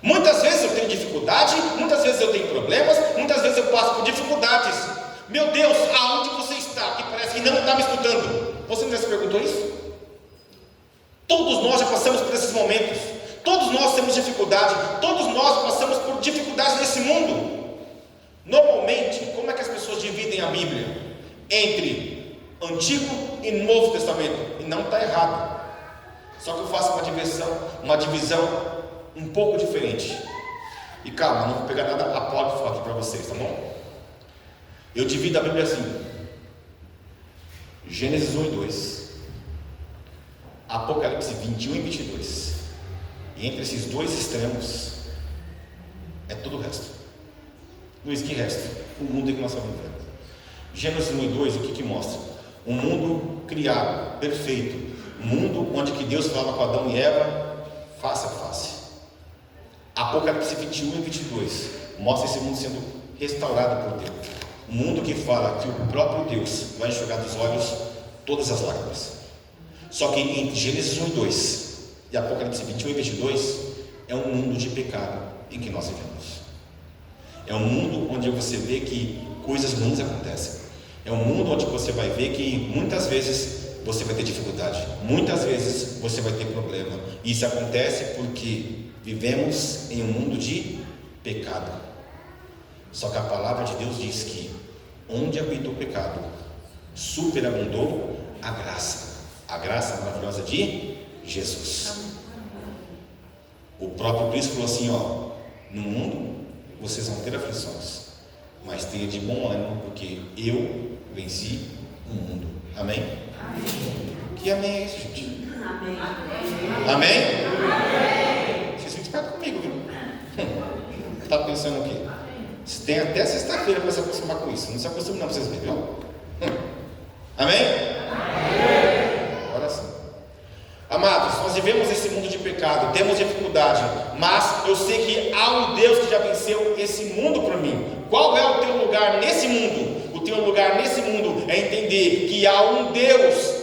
Muitas vezes eu tenho dificuldade, muitas vezes eu tenho problemas, muitas vezes eu passo por dificuldades. Meu Deus, aonde você está? Que parece que não está me escutando. Você já se perguntou isso? Todos nós já passamos por esses momentos. Todos nós temos dificuldade. Todos nós passamos por dificuldades nesse mundo. Normalmente, como é que as pessoas dividem a Bíblia? Entre Antigo e Novo Testamento. E não está errado. Só que eu faço uma divisão um pouco diferente. E calma, não vou pegar nada apócrifo aqui para vocês, tá bom? Eu divido a Bíblia assim: Gênesis 1 e 2, Apocalipse 21 e 22. E entre esses dois extremos é todo o resto. Luiz, que resto? O mundo em que nós estamos vivendo. Gênesis 1 e 2, o que mostra? Um mundo criado, perfeito. Um mundo onde que Deus falava com Adão e Eva face a face. Apocalipse 21 e 22 mostra esse mundo sendo restaurado por Deus. Um mundo que fala que o próprio Deus vai enxugar dos olhos todas as lágrimas. Só que entre Gênesis 1 e 2 e Apocalipse 21 e 22 é um mundo de pecado em que nós vivemos. É um mundo onde você vê que coisas ruins acontecem. É um mundo onde você vai ver que muitas vezes você vai ter dificuldade, muitas vezes você vai ter problema. E isso acontece porque vivemos em um mundo de pecado. Só que a palavra de Deus diz que onde habitou o pecado, superabundou a graça maravilhosa de Jesus. O próprio Cristo falou assim, ó: no mundo vocês vão ter aflições, mas tenha de bom ânimo, porque eu venci o mundo. Amém? Amém. Que amém é esse, gente? Amém. Amém? Amém. Vocês ficam espertos comigo, viu? Está pensando o quê? Você tem até sexta-feira para se acostumar com isso. Não se acostume não, para vocês verem, viu? Amém? Amém. Agora sim. Amados, nós vivemos esse mundo de pecado, temos dificuldade, mas eu sei que há um Deus que já venceu esse mundo por mim. Qual é o teu lugar nesse mundo? O teu lugar nesse mundo é entender que há um Deus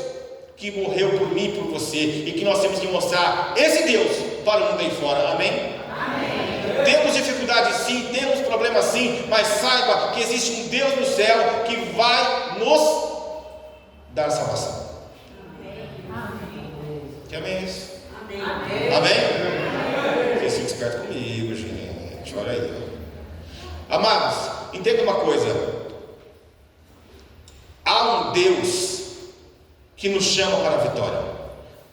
que morreu por mim e por você, e que nós temos que mostrar esse Deus para o mundo aí fora. Amém? Amém. Temos dificuldade sim, temos problemas sim, mas saiba que existe um Deus no céu que vai nos dar salvação. Que amém é isso? Amém? Amém? Vocês ficam espertos comigo, gente. Olha aí. Amados, entenda uma coisa. Há um Deus que nos chama para a vitória.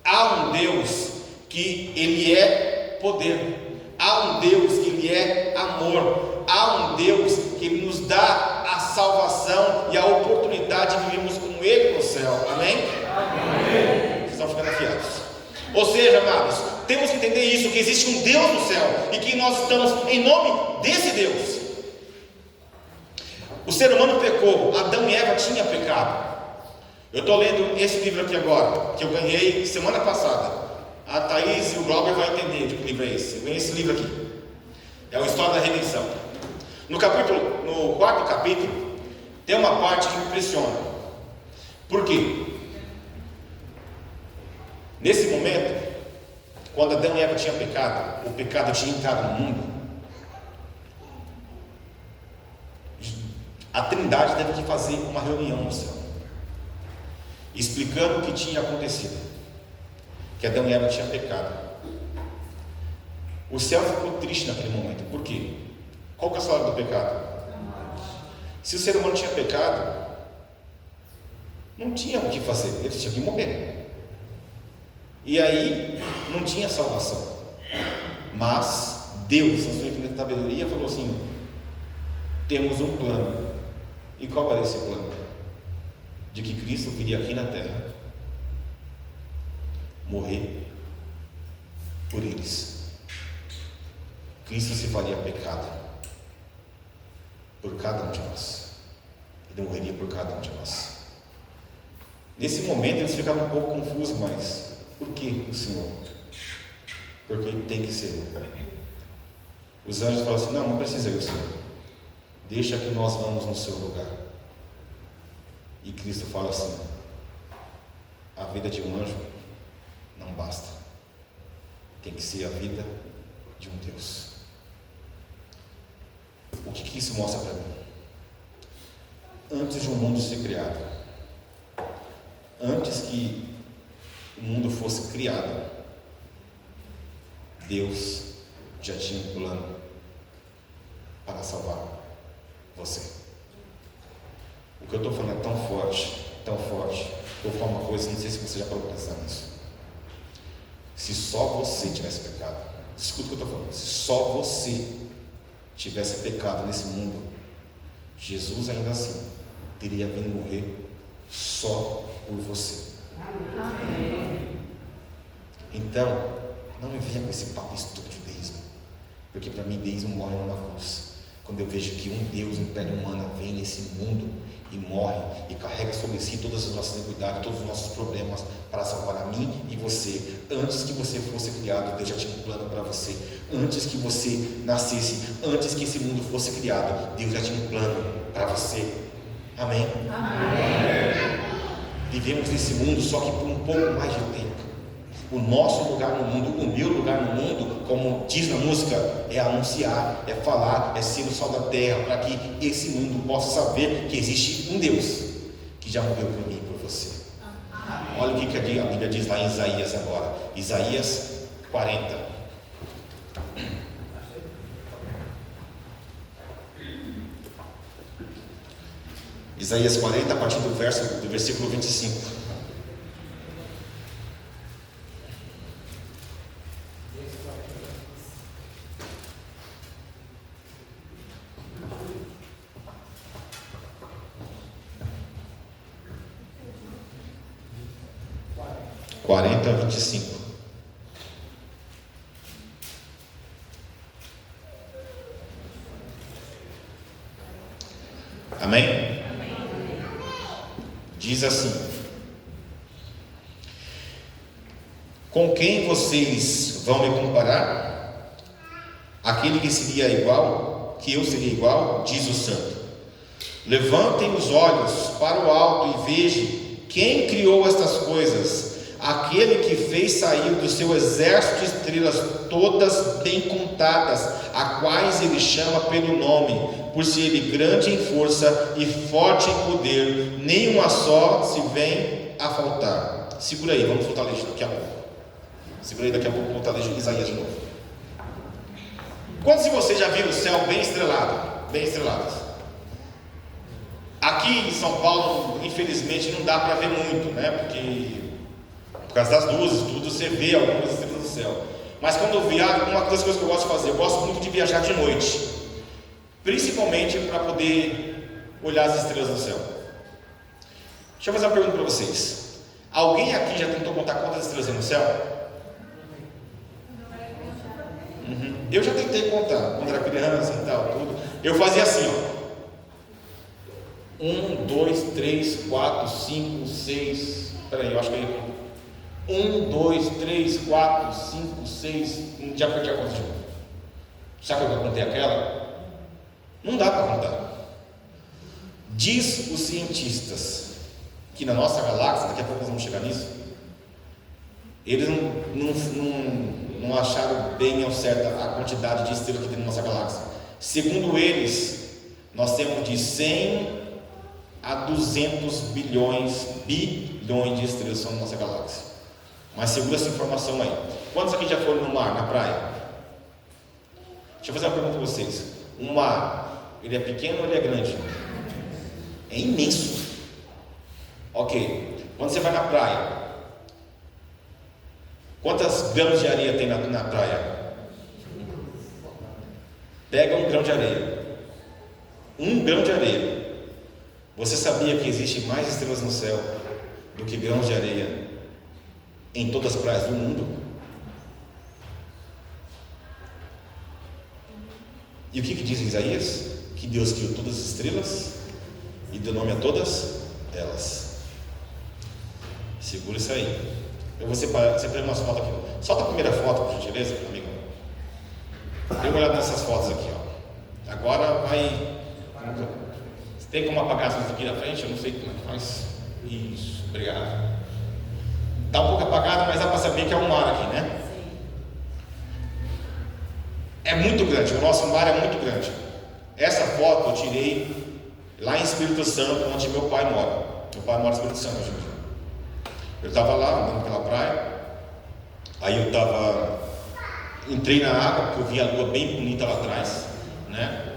Há um Deus que Ele é poder. Há um Deus que Ele é amor. Há um Deus que Ele nos dá a salvação e a oportunidade de vivermos com Ele no céu. Amém? Amém. Vocês estão ficando afiados. Ou seja, amados, temos que entender isso, que existe um Deus no céu e que nós estamos em nome desse Deus. O ser humano pecou, Adão e Eva tinham pecado. Eu estou lendo esse livro aqui agora, que eu ganhei semana passada. A Thaís e o Glauber vão entender de que livro é esse. Eu ganhei esse livro aqui. É a história da redenção. No 4º capítulo, tem uma parte que me impressiona. Por quê? Nesse momento, quando Adão e Eva tinham pecado, o pecado tinha entrado no mundo, a Trindade teve que fazer uma reunião no céu, explicando o que tinha acontecido, que Adão e Eva tinham pecado. O céu ficou triste naquele momento. Por quê? Qual que é a salário do pecado? Se o ser humano tinha pecado, não tinha o que fazer, eles tinham que morrer. E aí não tinha salvação. Mas Deus, na sua infinita sabedoria, falou assim: temos um plano. E qual era esse plano? De que Cristo viria aqui na terra morrer por eles. Cristo se faria pecado por cada um de nós. Ele morreria por cada um de nós. Nesse momento eles ficavam um pouco confusos, mas por que o Senhor? Porque ele tem que ser. Os anjos falam assim: não precisa ir o Senhor. Deixa que nós vamos no seu lugar. E Cristo fala assim: a vida de um anjo não basta. Tem que ser a vida de um Deus. O que isso mostra para mim? Antes de um mundo ser criado, antes que o mundo fosse criado, Deus já tinha um plano para salvar você. O que eu estou falando é tão forte, tão forte. Eu vou falar uma coisa, não sei se você já parou para pensar nisso. Se só você tivesse pecado, escuta o que eu estou falando, se só você tivesse pecado nesse mundo, Jesus ainda assim teria vindo morrer só por você. Então, não me venha com esse papo estúpido de deísmo, porque para mim deísmo morre numa cruz. Quando eu vejo que um Deus em pele humana vem nesse mundo e morre e carrega sobre si todas as nossas iniquidades, todos os nossos problemas para salvar a mim e você. Antes que você fosse criado, Deus já tinha um plano para você. Antes que você nascesse, antes que esse mundo fosse criado, Deus já tinha um plano para você. Amém? Amém. Vivemos nesse mundo só que por um pouco mais de tempo. O nosso lugar no mundo, o meu lugar no mundo, como diz na música, é anunciar, é falar, é ser o sol da terra, para que esse mundo possa saber que existe um Deus que já morreu por mim e por você. Olha o que a Bíblia diz lá em Isaías agora, Isaías 40. Isaías 40, a partir do versículo 25. Amém? Diz assim: com quem vocês vão me comparar? Aquele que seria igual, que eu seria igual, diz o santo. Levantem os olhos para o alto e vejam quem criou estas coisas. Aquele que fez sair do seu exército de estrelas, todas bem contadas, a quais ele chama pelo nome, por ser ele grande em força e forte em poder, nenhuma só se vem a faltar. Segura aí, vamos voltar a ler daqui a pouco. Segura aí, daqui a pouco vamos voltar a ler Isaías de novo. Quantos de vocês já viram o céu bem estrelado? Bem estrelado. Aqui em São Paulo, infelizmente, não dá para ver muito, né? Porque por causa das luzes, tudo, você vê algumas estrelas no céu. Mas quando eu viajo, uma das coisas que eu gosto de fazer, eu gosto muito de viajar de noite, principalmente para poder olhar as estrelas no céu. Deixa eu fazer uma pergunta para vocês. Alguém aqui já tentou contar quantas estrelas tem no céu? Eu já tentei contar, quando era criança e tal, tudo. Eu fazia assim, ó. 1, 2, 3, 4, 5, 6. Peraí, eu acho que aí. 1, 2, 3, 4, 5, 6. Já perdi a conta de novo. Sabe que eu contei aquela? Não dá para contar. Diz os cientistas que na nossa galáxia, daqui a pouco nós vamos chegar nisso, eles não acharam bem ao certo a quantidade de estrelas que tem na nossa galáxia. Segundo eles, nós temos de 100 a 200 bilhões de estrelas são na nossa galáxia. Mas segura essa informação aí. Quantos aqui já foram no mar, na praia? Deixa eu fazer uma pergunta para vocês. O mar, ele é pequeno ou ele é grande? É imenso. Ok. Quando você vai na praia, quantas gramas de areia tem na praia? Pega um grão de areia. Um grão de areia. Você sabia que existe mais estrelas no céu do que grãos de areia em todas as praias do mundo? E o que diz Isaías? Que Deus criou todas as estrelas e deu nome a todas elas. Segura isso aí. Eu vou separar umas fotos aqui. Solta a primeira foto, por gentileza, amigo. Dê uma olhada nessas fotos aqui, ó. Agora vai. Tem como apagar as luzes aqui na frente? Eu não sei como é que faz. Isso, obrigado. Está um pouco apagado, mas dá para saber que é um mar aqui, né? É muito grande, o nosso mar é muito grande. Essa foto eu tirei lá em Espírito Santo, onde meu pai mora. Meu pai mora em Espírito Santo hoje em dia. Eu estava lá andando pela praia, aí entrei na água, porque eu vi a lua bem bonita lá atrás, né?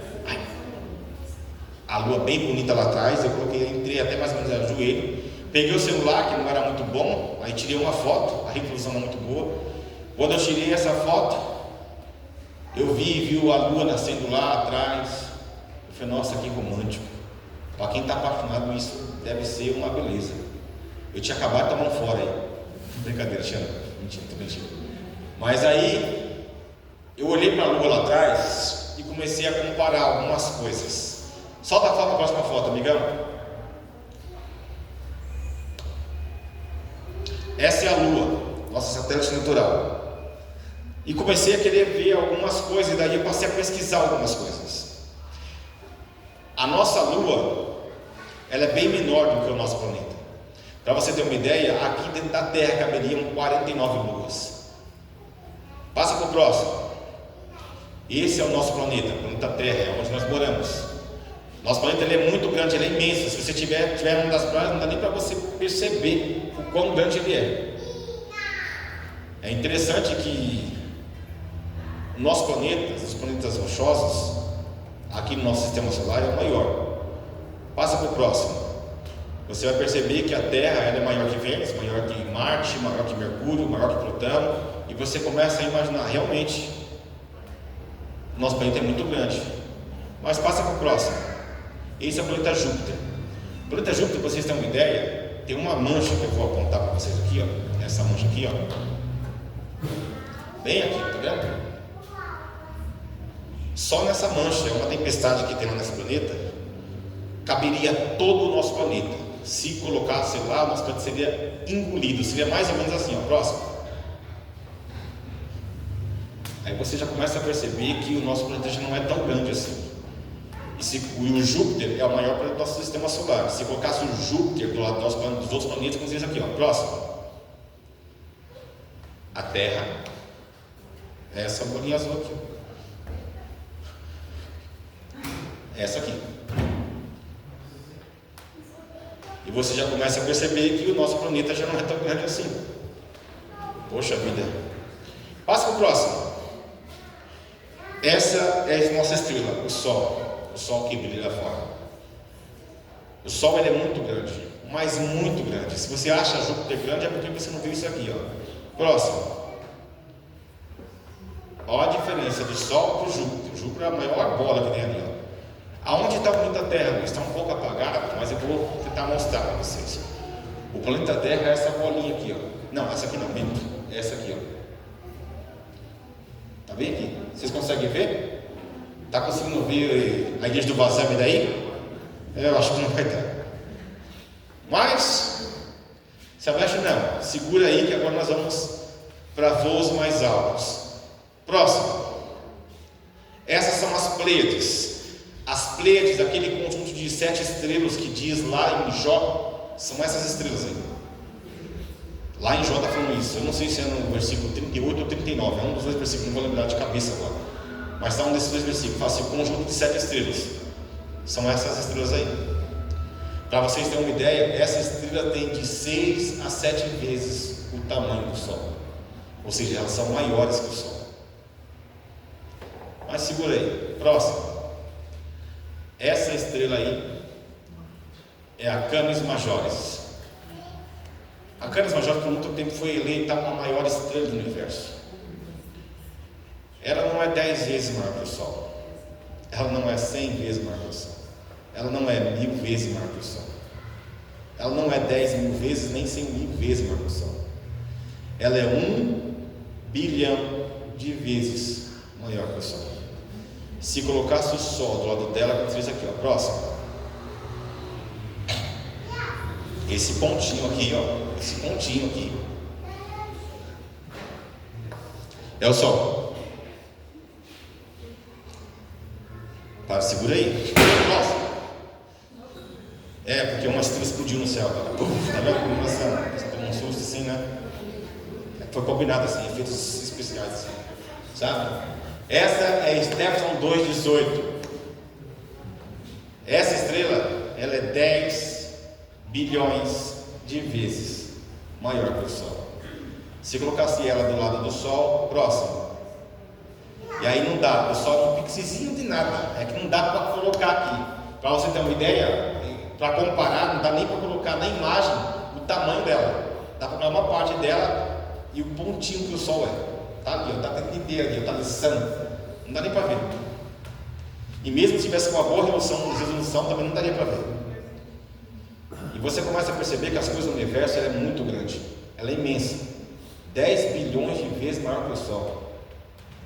A lua bem bonita lá atrás, entrei até mais ou menos no joelho, peguei o celular, que não era muito bom, aí tirei uma foto, a resolução era muito boa. Quando eu tirei essa foto, eu vi a lua nascendo lá atrás. Eu falei, nossa, que romântico. Para quem está apaixonado, isso deve ser uma beleza. Eu tinha acabado de tomar um fora aí. Brincadeira, Tiana. Mentira, tô mentindo. Mas aí, eu olhei para a lua lá atrás e comecei a comparar algumas coisas. Solta a próxima foto, amigão. Essa é a lua, nossa satélite natural. E comecei a querer ver algumas coisas, e daí eu passei a pesquisar algumas coisas. A nossa lua, ela é bem menor do que o nosso planeta. Para você ter uma ideia, aqui dentro da Terra caberiam 49 luas. Passa para o próximo. Esse é o nosso planeta, o planeta Terra, é onde nós moramos. Nosso planeta ele é muito grande, ele é imenso. Se você tiver uma das praias, não dá nem para você perceber o quão grande ele é. É interessante que o nosso planeta, os planetas rochosos, aqui no nosso sistema solar, é o maior. Passa para o próximo. Você vai perceber que a Terra ela é maior que Vênus, maior que Marte, maior que Mercúrio, maior que Plutão. E você começa a imaginar, realmente, o nosso planeta é muito grande. Mas passa para o próximo. Esse é o planeta Júpiter. O planeta Júpiter, para vocês terem uma ideia, tem uma mancha que eu vou apontar para vocês aqui, ó. Essa mancha aqui, ó. Bem aqui, tá vendo? Só nessa mancha, é uma tempestade que tem lá nesse planeta, caberia todo o nosso planeta. Se colocasse lá, o nosso planeta seria engolido. Seria mais ou menos assim, ó. Próximo. Aí você já começa a perceber que o nosso planeta já não é tão grande assim. E o Júpiter é o maior planeta do nosso sistema solar. Se colocasse o Júpiter do lado dos outros planetas, como vocês aqui, ó. Próximo. A Terra. Essa bolinha azul aqui. Essa aqui. E você já começa a perceber que o nosso planeta já não é tão grande assim. Poxa vida. Passa para o próximo. Essa é a nossa estrela, o Sol. O Sol que brilha lá fora. O Sol ele é muito grande, mas muito grande. Se você acha Júpiter grande, é porque você não viu isso aqui, ó. Próximo. Olha a diferença do Sol para o Júpiter. O Júpiter é a maior bola que tem ali, ó. Aonde está o planeta Terra? Está um pouco apagado, mas eu vou tentar mostrar para vocês. O planeta Terra é essa bolinha aqui, ó. Não, essa aqui não, minto. Essa aqui, ó. Tá bem aqui? Vocês conseguem ver? Tá conseguindo ver a igreja do Bazame daí? Eu acho que não vai dar. Mas, se abaixa não. Segura aí que agora nós vamos para voos mais altos. Próximo. Essas são as Pleiades. As Pleiades, aquele conjunto de 7 estrelas que diz lá em Jó, são essas estrelas aí. Lá em Jó está falando isso. Eu não sei se é no versículo 38 ou 39. É um dos dois versículos, não vou lembrar de cabeça agora. Mas está um desses dois versículos. Fala assim, o conjunto de 7 estrelas. São essas estrelas aí. Para vocês terem uma ideia, essa estrela tem de 6 a 7 vezes o tamanho do Sol. Ou seja, elas são maiores que o Sol. Mas segura aí. Próximo. Essa estrela aí é a Canis Majoris. A Canis Majoris por muito tempo foi eleita a maior estrela do universo. Ela não é 10 vezes maior que o Sol. Ela não é 100 vezes maior que o Sol. Ela não é 1000 vezes maior que o Sol. Ela não é 10.000 vezes, nem 100.000 vezes maior que o Sol. Ela é 1 bilhão de vezes maior que o Sol. Se colocasse o Sol do lado dela, como fez aqui, ó, próximo. Esse pontinho aqui, ó, esse pontinho aqui é o Sol. Para, segura aí. Próximo. É, porque uma estrela explodiu no céu. Tá vendo a combinação? Você tomou um susto assim, né? Foi combinado assim, efeitos especiais assim, sabe? Essa é Stephan 2,18. Essa estrela, ela é 10 bilhões de vezes maior que o Sol. Se colocasse ela do lado do Sol, próximo. E aí não dá, o Sol é um pixizinho de nada, é que não dá para colocar aqui. Para você ter uma ideia, para comparar, não dá nem para colocar na imagem o tamanho dela. Dá para colocar uma parte dela e o pontinho que o Sol é. Está ali, está inteiro ali, está lissando. Não dá nem para ver. E mesmo se tivesse uma boa resolução, também não daria para ver. E você começa a perceber que as coisas do universo ela é muito grande, ela é imensa. 10 bilhões de vezes maior que o Sol.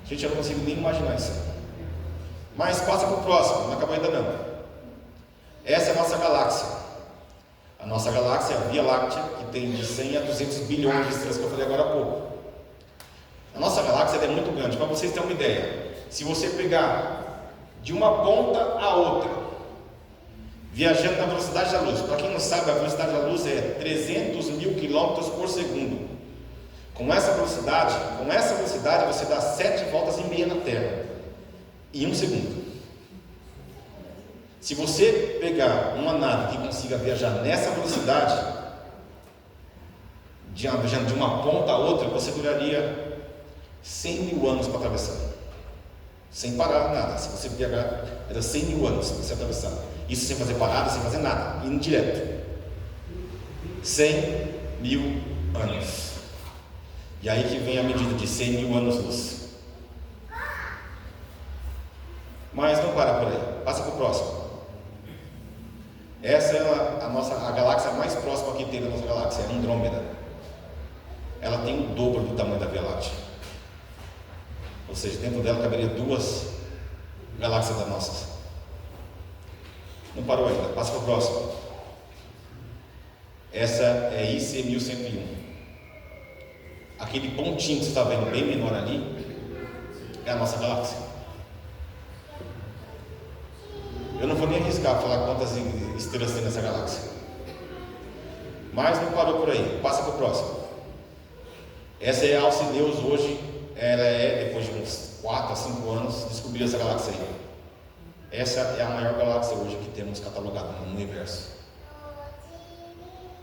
Gente, eu não consigo nem imaginar isso. Mas passa para o próximo, não acabou ainda não. Essa é a nossa galáxia. A nossa galáxia é a Via Láctea, que tem de 100 a 200 bilhões de estrelas, que eu falei agora há pouco. A nossa galáxia é muito grande, para vocês terem uma ideia. Se você pegar de uma ponta a outra, viajando na velocidade da luz, para quem não sabe, a velocidade da luz é 300 mil quilômetros por segundo. Com essa velocidade você dá 7 voltas e meia na Terra, em 1 segundo. Se você pegar uma nave que consiga viajar nessa velocidade, viajando de uma ponta a outra, você duraria 100 mil anos para atravessar. Sem parar nada. Se você viajar, era 100 mil anos para você atravessar. Isso sem fazer parada, sem fazer nada, indo direto. 100 mil anos. E aí que vem a medida de 100 mil anos-luz. Mas não para por aí, passa para o próximo. Essa é a galáxia mais próxima que tem da nossa galáxia, é Andrômeda. Ela tem o dobro do tamanho da Via Láctea. Ou seja, dentro dela caberia 2 galáxias das nossas. Não parou ainda, passa para o próximo. Essa é IC 1101. Aquele pontinho que você está vendo bem menor ali é a nossa galáxia. Eu não vou nem arriscar falar quantas estrelas tem nessa galáxia. Mas não parou por aí, passa para o próximo. Essa é a Alcideus hoje, ela é, depois de uns 4 a 5 anos, descobriu essa galáxia aí. Essa é a maior galáxia hoje que temos catalogado no universo.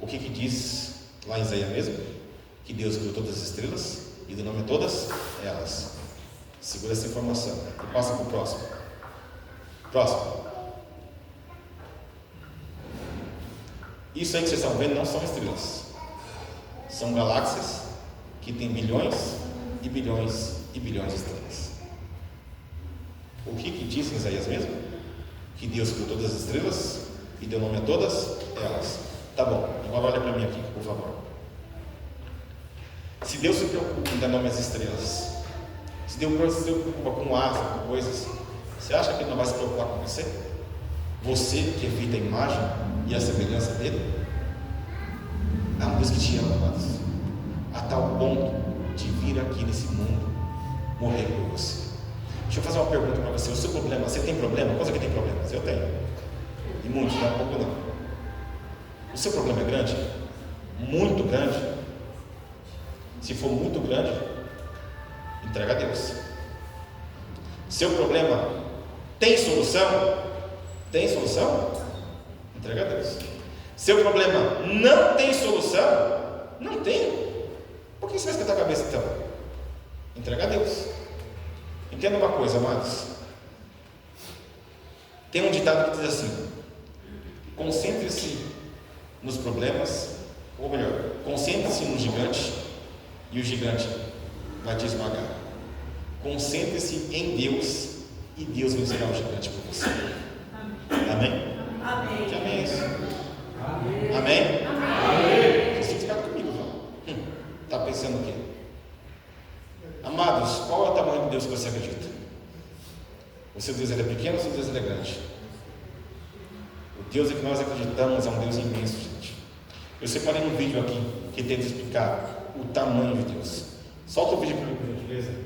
O que diz lá em Isaías mesmo? Que Deus criou todas as estrelas e do nome a todas elas. Segura essa informação e passa para o próximo. Próximo. Isso aí que vocês estão vendo não são estrelas. São galáxias que têm bilhões e bilhões e bilhões de estrelas. O que diz em Isaías mesmo? Que Deus criou todas as estrelas e deu nome a todas elas. Tá bom, agora olha para mim aqui, por favor. Se Deus se preocupa em dar nome às estrelas, se Deus se preocupa com asa, com coisas, você acha que Ele não vai se preocupar com você? Você que evita a imagem e a semelhança dele? É um Deus que te ama, amados, a tal ponto de vir aqui nesse mundo morrer por você. Deixa eu fazer uma pergunta para você. O seu problema, você tem problema? Quantos aqui tem problemas? Eu tenho. E muitos, não é pouco não. O seu problema é grande? Muito grande? Se for muito grande, entrega a Deus. Seu problema tem solução? Tem solução? Entrega a Deus. Seu problema não tem solução? Não tem. Por que você vai esquentar a cabeça então? Entrega a Deus. Entenda uma coisa, amados. Tem um ditado que diz assim: concentre-se nos problemas, ou melhor, concentre-se no gigante e o gigante vai te esmagar. Concentre-se em Deus e Deus vencerá o gigante por você. Amém? Amém. Que amém é isso? Amém? Amém? Vocês têm que ficar comigo, não? Está pensando o quê? Amados, qual é o tamanho de Deus que você acredita? O seu Deus ele é pequeno ou o seu Deus ele é grande? O Deus que nós acreditamos é um Deus imenso, gente. Eu separei um vídeo aqui que tenta explicar o tamanho de Deus. Solta o vídeo para mim, por gentileza.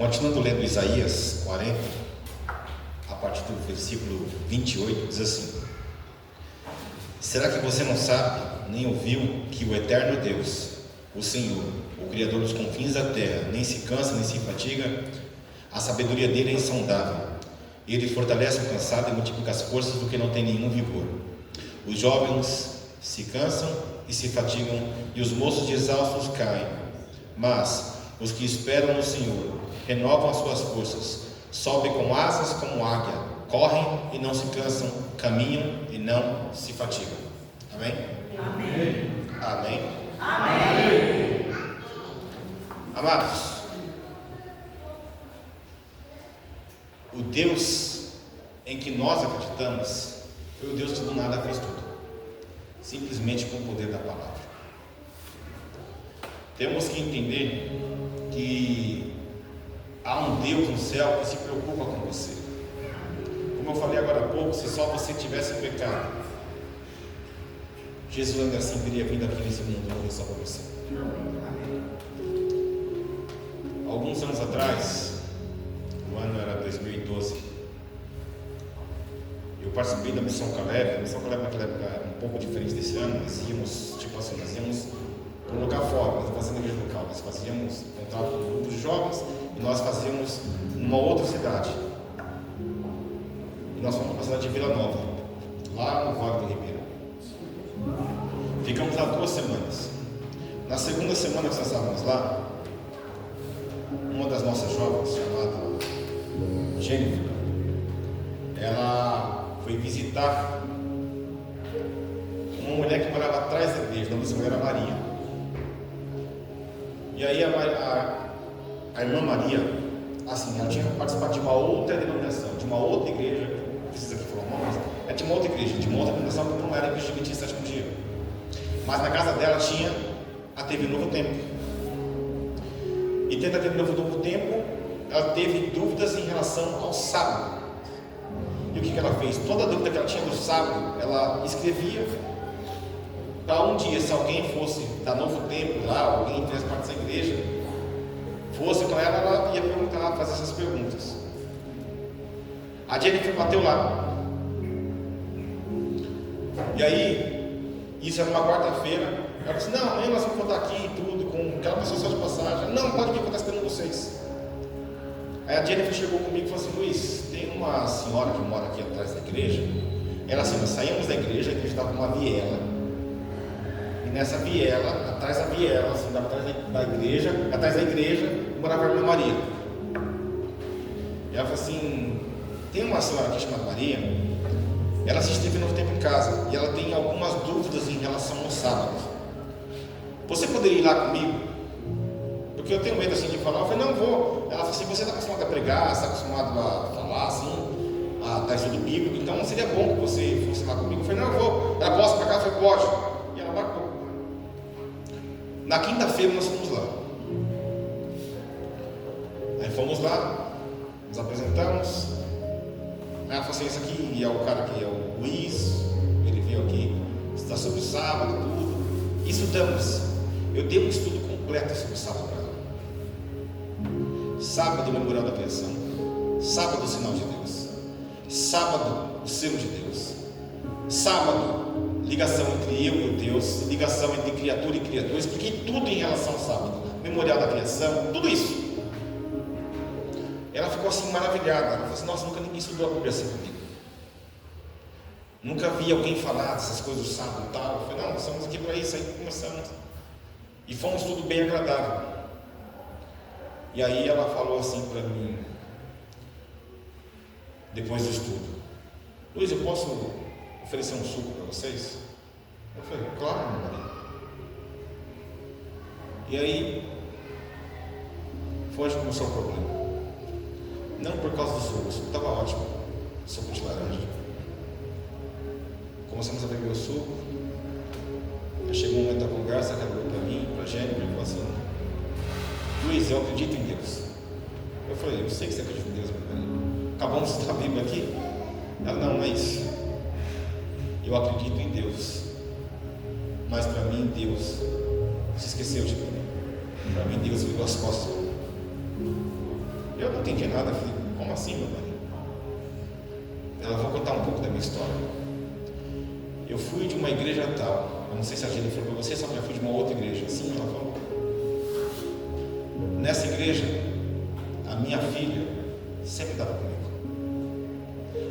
Continuando lendo Isaías 40, a partir do versículo 28, diz assim: será que você não sabe, nem ouviu, que o eterno Deus, o Senhor, o Criador dos confins da terra, nem se cansa, nem se fatiga? A sabedoria dele é insondável. Ele fortalece o cansado e multiplica as forças do que não tem nenhum vigor. Os jovens se cansam e se fatigam, e os moços de exaustos caem. Mas os que esperam no Senhor renovam as suas forças, sobem com asas como águia, correm e não se cansam, caminham e não se fatigam. Amém? Amém. Amém. Amém. Amados, o Deus em que nós acreditamos foi o Deus que do nada fez tudo, simplesmente com o poder da palavra. Temos que entender que há um Deus no céu que se preocupa com você. Como eu falei agora há pouco, se só você tivesse pecado, Jesus ainda assim teria vindo aqui nesse mundo e morrer só para você. Alguns anos atrás, o ano era 2012, eu participei da Missão Caleb. A Missão Caleb naquela época era um pouco diferente desse ano. Nós íamos, nós íamos para um lugar fora, nós não fazíamos na igreja local, nós fazíamos contato com um grupo de jovens e nós fazíamos numa outra cidade. E nós fomos para a cidade de Vila Nova, lá no Vale do Ribeira. Ficamos lá 2 semanas. Na segunda semana que nós estávamos lá, uma das nossas jovens, chamada Jennifer, ela foi visitar uma mulher que morava atrás da igreja. O nome dessa mulher era Maria. E aí a irmã Maria, assim, ela tinha participado de uma outra denominação, de uma outra igreja, não precisa aqui falar o nome, mas ela tinha uma outra igreja, de uma outra denominação que não era a igreja adventista do sétimo dia. Mas na casa dela tinha a TV Novo Tempo. E dentro da TV Novo Tempo, ela teve dúvidas em relação ao sábado. E o que ela fez? Toda a dúvida que ela tinha do sábado, ela escrevia para um dia, se alguém fosse da Novo Tempo lá, alguém fizesse parte dessa igreja, fosse com ela ia perguntar, fazer essas perguntas. A Jennifer bateu lá. E aí, isso era uma quarta-feira. Ela disse: não, amanhã nós vamos contar aqui tudo, com aquela pessoa só de passagem. Não, pode vir, que eu estou esperando vocês. Aí a Jennifer chegou comigo e falou assim: Luiz, tem uma senhora que mora aqui atrás da igreja. Ela assim, nós saímos da igreja estava com uma viela. E nessa viela, atrás da viela, assim, atrás da igreja, morava a irmã Maria. E ela falou assim: tem uma senhora aqui chamada Maria, ela assiste TV Novo Tempo em casa, e ela tem algumas dúvidas em relação ao sábado. Você poderia ir lá comigo? Porque eu tenho medo assim de falar. Eu falei: não, vou. Ela falou assim: você está acostumado a pregar, está acostumado a falar assim, a dar estudo bíblico, então seria bom que você fosse lá comigo. Eu falei: não, eu vou. Ela: posso para cá? Eu falei: pode. E ela marcou. Na quinta-feira nós fomos lá. Aí fomos lá, nos apresentamos. Aí ela falou assim: esse aqui é o cara que é o Luiz, ele veio aqui, está sobre o sábado, tudo. E estudamos. Eu dei um estudo completo sobre o sábado para ela. Sábado, o memorial da criação. Sábado, o sinal de Deus. Sábado, o selo de Deus. Sábado, ligação entre eu e Deus, ligação entre criatura e criador. Expliquei tudo em relação ao sábado. Memorial da criação, tudo isso. Ela ficou assim maravilhada. Ela falou assim: nossa, nunca ninguém estudou a Bíblia assim comigo. Nunca vi alguém falar dessas coisas do sábado e tal. Eu falei: não, nós estamos aqui para isso. Aí começamos. E foi um estudo bem agradável. E aí ela falou assim para mim, depois do estudo: Luiz, eu posso oferecer um suco para vocês? Eu falei: claro, meu marido. E aí foi onde começou o problema. Não por causa do suco, o suco estava ótimo, suco de laranja. Começamos a beber o suco. Aí chegou um momento da conversa que ela falou para mim, para a Jennifer, e falou assim: Luiz, eu acredito em Deus. Eu falei: eu sei que você acredita em Deus, meu marido. Acabamos de estudar a Bíblia aqui. Ela: não é isso. Eu acredito em Deus, mas para mim Deus se esqueceu de mim. Para mim Deus virou as costas. Eu não entendi nada. Eu falei, como assim, meu pai? Ela, vou contar um pouco da minha história. Eu fui de uma igreja tal. Eu não sei se a gente falou para você, só que eu fui de uma outra igreja. Sim, ela falou. Nessa igreja, a minha filha sempre estava comigo.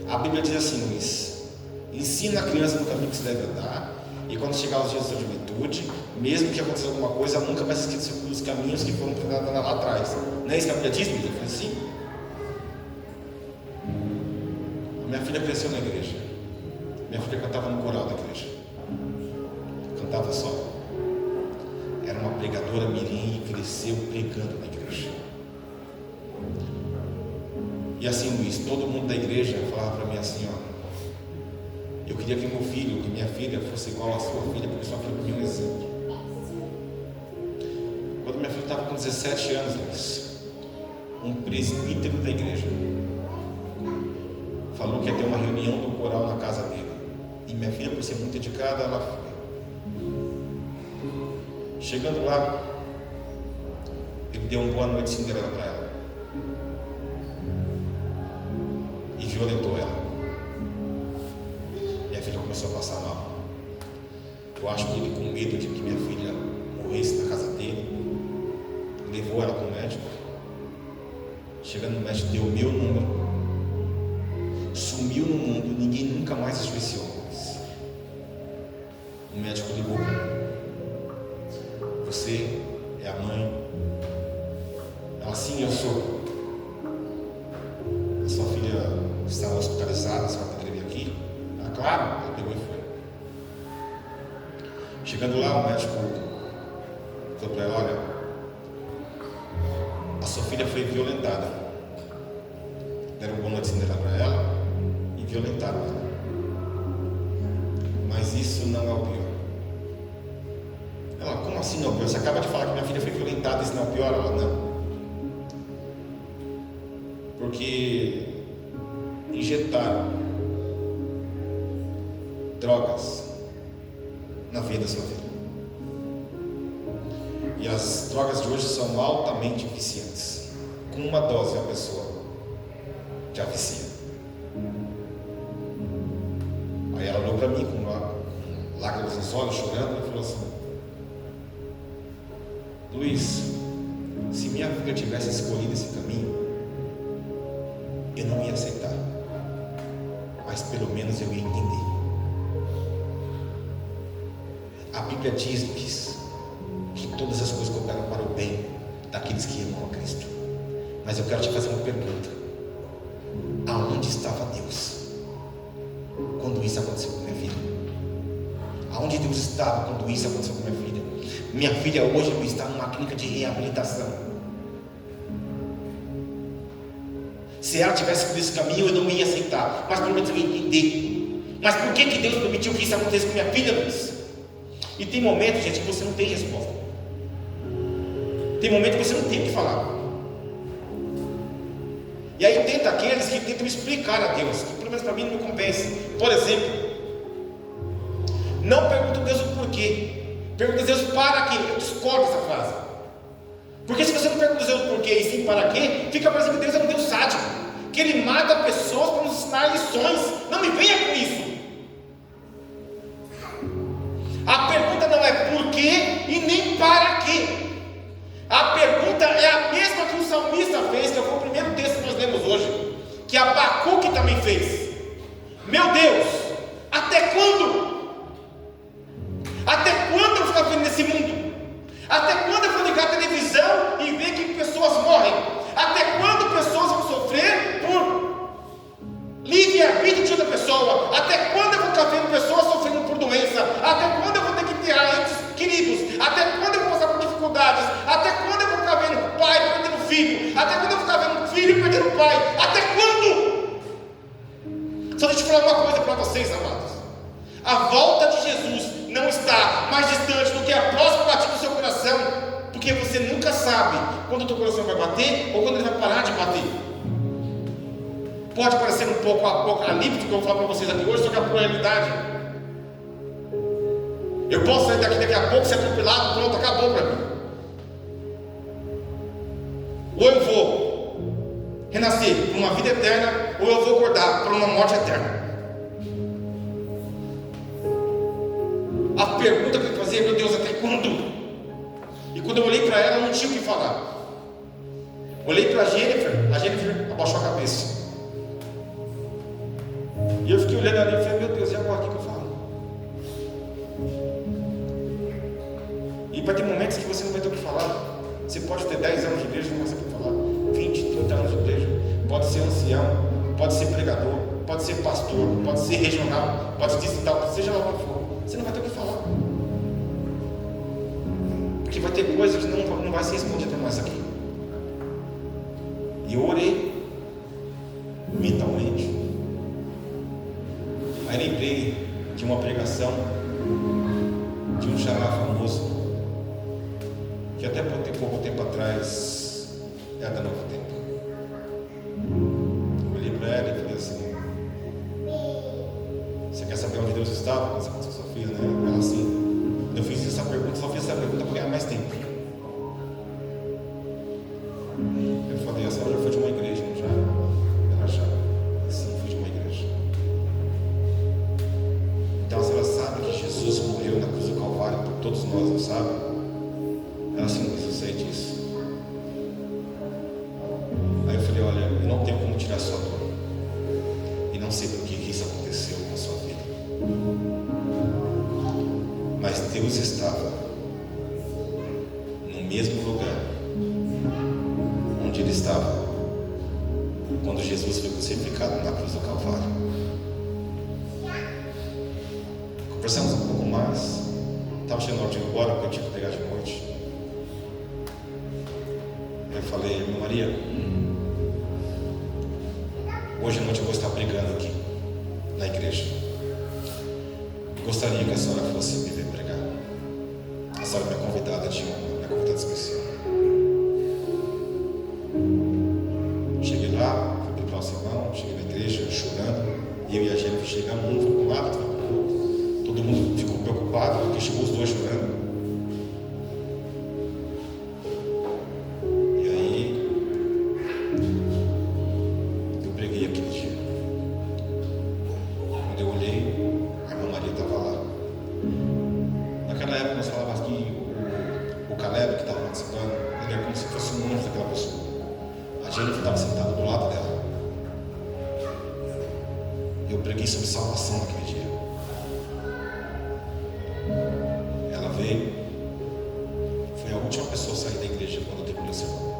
A Bíblia diz assim, Luiz: ensina a criança no caminho que se deve andar, e quando chegar os dias da sua juventude, mesmo que aconteça alguma coisa, ela nunca vai se esquecer dos caminhos que foram treinados lá atrás. Não é isso que a Bíblia diz, Bíblia? Eu falei assim. A minha filha cresceu na igreja. Minha filha cantava no coral da igreja. Cantava só. Era uma pregadora mirim e cresceu pregando na igreja. E assim, Luiz, todo mundo da igreja falava para mim assim, ó: eu queria que meu filho, que minha filha fosse igual à sua filha, porque sua filha foi um exemplo. Quando minha filha estava com 17 anos, Luiz, um presbítero da igreja falou que ia ter uma reunião do coral na casa dele. E minha filha, por ser muito dedicada, ela foi. Chegando lá, ele deu uma boa noite de Cinderela para ela e violentou ela. Minha filha começou a passar mal. Eu acho que ele, com medo de que minha filha morresse na casa dele, levou ela para o médico. Chegando no médico, deu o meu número, sumiu no mundo, ninguém nunca mais achou esse homem. O médico ligou: você é a mãe? Ela: sim, eu sou. A sua filha está hospitalizada, a senhora poderia vir aqui? Ah, claro. Ela pegou e foi. Chegando lá, o médico falou para ela: olha, a sua filha foi violentada. Deram uma boa noite de Cinderela para ela e violentaram ela. Mas isso não é o pior. Ela: como assim não é o pior? Você acaba de falar que minha filha foi violentada, isso não é o pior? Ela: não. Porque injetaram drogas na veia da sua filha. E as drogas de hoje são altamente viciantes. Com uma dose a pessoa já vicia. Aí ela olhou para mim com lágrimas nos olhos, chorando, e falou assim: Luiz, se minha filha tivesse escolhido esse caminho, eu não ia aceitar, mas pelo menos eu ia entender. A Bíblia diz, Luiz, que todas as coisas cooperam para o bem daqueles que amam a Cristo. Mas eu quero te fazer uma pergunta: aonde estava Deus quando isso aconteceu com minha filha? Aonde Deus estava quando isso aconteceu com minha filha? Minha filha hoje está numa clínica de reabilitação. Se ela tivesse por esse caminho, eu não ia aceitar, mas pelo menos eu ia entender. Mas por que Deus permitiu que isso acontecesse com minha filha, Luiz? E tem momentos, gente, que você não tem resposta. Tem momentos que você não tem o que falar. E aí tenta aqueles que tentam explicar a Deus, que pelo menos para mim não me compensa. Por exemplo, não pergunta a Deus o porquê, pergunta a Deus para quê. Eu discordo dessa frase. Porque se você não pergunta a Deus o porquê e sim para quê, fica parecendo que Deus é um Deus sádico, que Ele mata pessoas para nos ensinar lições. Não me venha com isso. A pergunta não é por quê e nem para quê. A pergunta é a mesma que o salmista fez, que foi o primeiro texto que nós lemos hoje, que Abacuque também fez. Meu Deus, até quando? Até quando eu vou ficar vendo nesse mundo? Até quando eu vou ligar a televisão e ver que pessoas morrem? Até quando pessoas vão sofrer por livre-arbítrio de outra pessoa? Até quando eu vou ficar vendo pessoas sofrendo por doença? Até quando eu vou ter que ter entes queridos? Até quando eu vou passar por dificuldades? Até quando eu vou ficar vendo pai perdendo filho? Até quando eu vou ficar vendo filho perdendo pai? Até quando? Só deixa eu falar uma coisa para vocês, amados. A volta de Jesus não está mais distante do que a próxima batida do seu coração, porque você nunca sabe quando o teu coração vai bater ou quando ele vai parar de bater. Pode parecer um pouco apocalíptico que eu vou falar para vocês aqui hoje, só que é a pura realidade. Eu posso sair daqui a pouco, ser atropelado, pronto, acabou para mim. Ou eu vou renascer para uma vida eterna, ou eu vou acordar para uma morte eterna. A pergunta que eu fazia, meu Deus, até quando? E quando eu olhei para ela, eu não tinha o que falar. Olhei para a Jennifer abaixou a cabeça. E eu fiquei olhando ali e falei, meu Deus, e agora o que eu falo? E vai ter momentos que você não vai ter o que falar. Você pode ter 10 anos de igreja e não vai ter o que falar. 20, 30 anos de igreja. Pode ser ancião, pode ser pregador, pode ser pastor, pode ser regional, pode ser distrital, seja lá o que for. Você não vai ter o que falar. Porque vai ter coisas que não vai ser respondida mais aqui. E eu orei mentalmente. Aí lembrei de uma pregação de um xará famoso, que até pouco tempo atrás era da Novo Tempo. Eu olhei para ela e falei assim: você quer saber onde Deus estava quando você aconteceu sua filha, né? Ela assim, eu fiz essa pergunta, só fiz essa pergunta para ganhar mais tempo. Eu falei, a senhora já foi de uma igreja, não já? Ela já, sim, fui de uma igreja. Então a senhora sabe que Jesus morreu na cruz do Calvário por todos nós, não sabe? Ela assim, eu sei disso. Aí eu falei, olha, eu não tenho como tirar sua dor. E não sei por que isso aconteceu com a sua vida. Mas Deus estava no mesmo lugar onde Ele estava quando Jesus foi crucificado na cruz do Calvário. Conversamos um pouco mais. Estava chegando a hora de ir embora, porque eu tinha que pegar de noite. Eu falei, irmã Maria, hoje à noite eu vou estar pregando aqui na igreja. Eu gostaria que a senhora fosse me ver pregar. A senhora é minha convidada de honra, minha convidada especial. Cheguei lá, fui preparar o sermão, cheguei na igreja chorando. E eu e a Jennifer chegamos, um foi para um lado, outro foi para o outro. Todo mundo ficou preocupado, porque chegou os dois chorando. E aí, eu preguei aquele dia. Quando eu olhei, a irmã Maria estava lá. Naquela época nós falávamos que o Caleb que estava participando, ele era como se fosse um anjo daquela pessoa. A Jennifer estava sentada do lado dela. Eu preguei sobre salvação naquele dia. Ela veio, foi a última pessoa a sair da igreja quando eu terminei o sermão.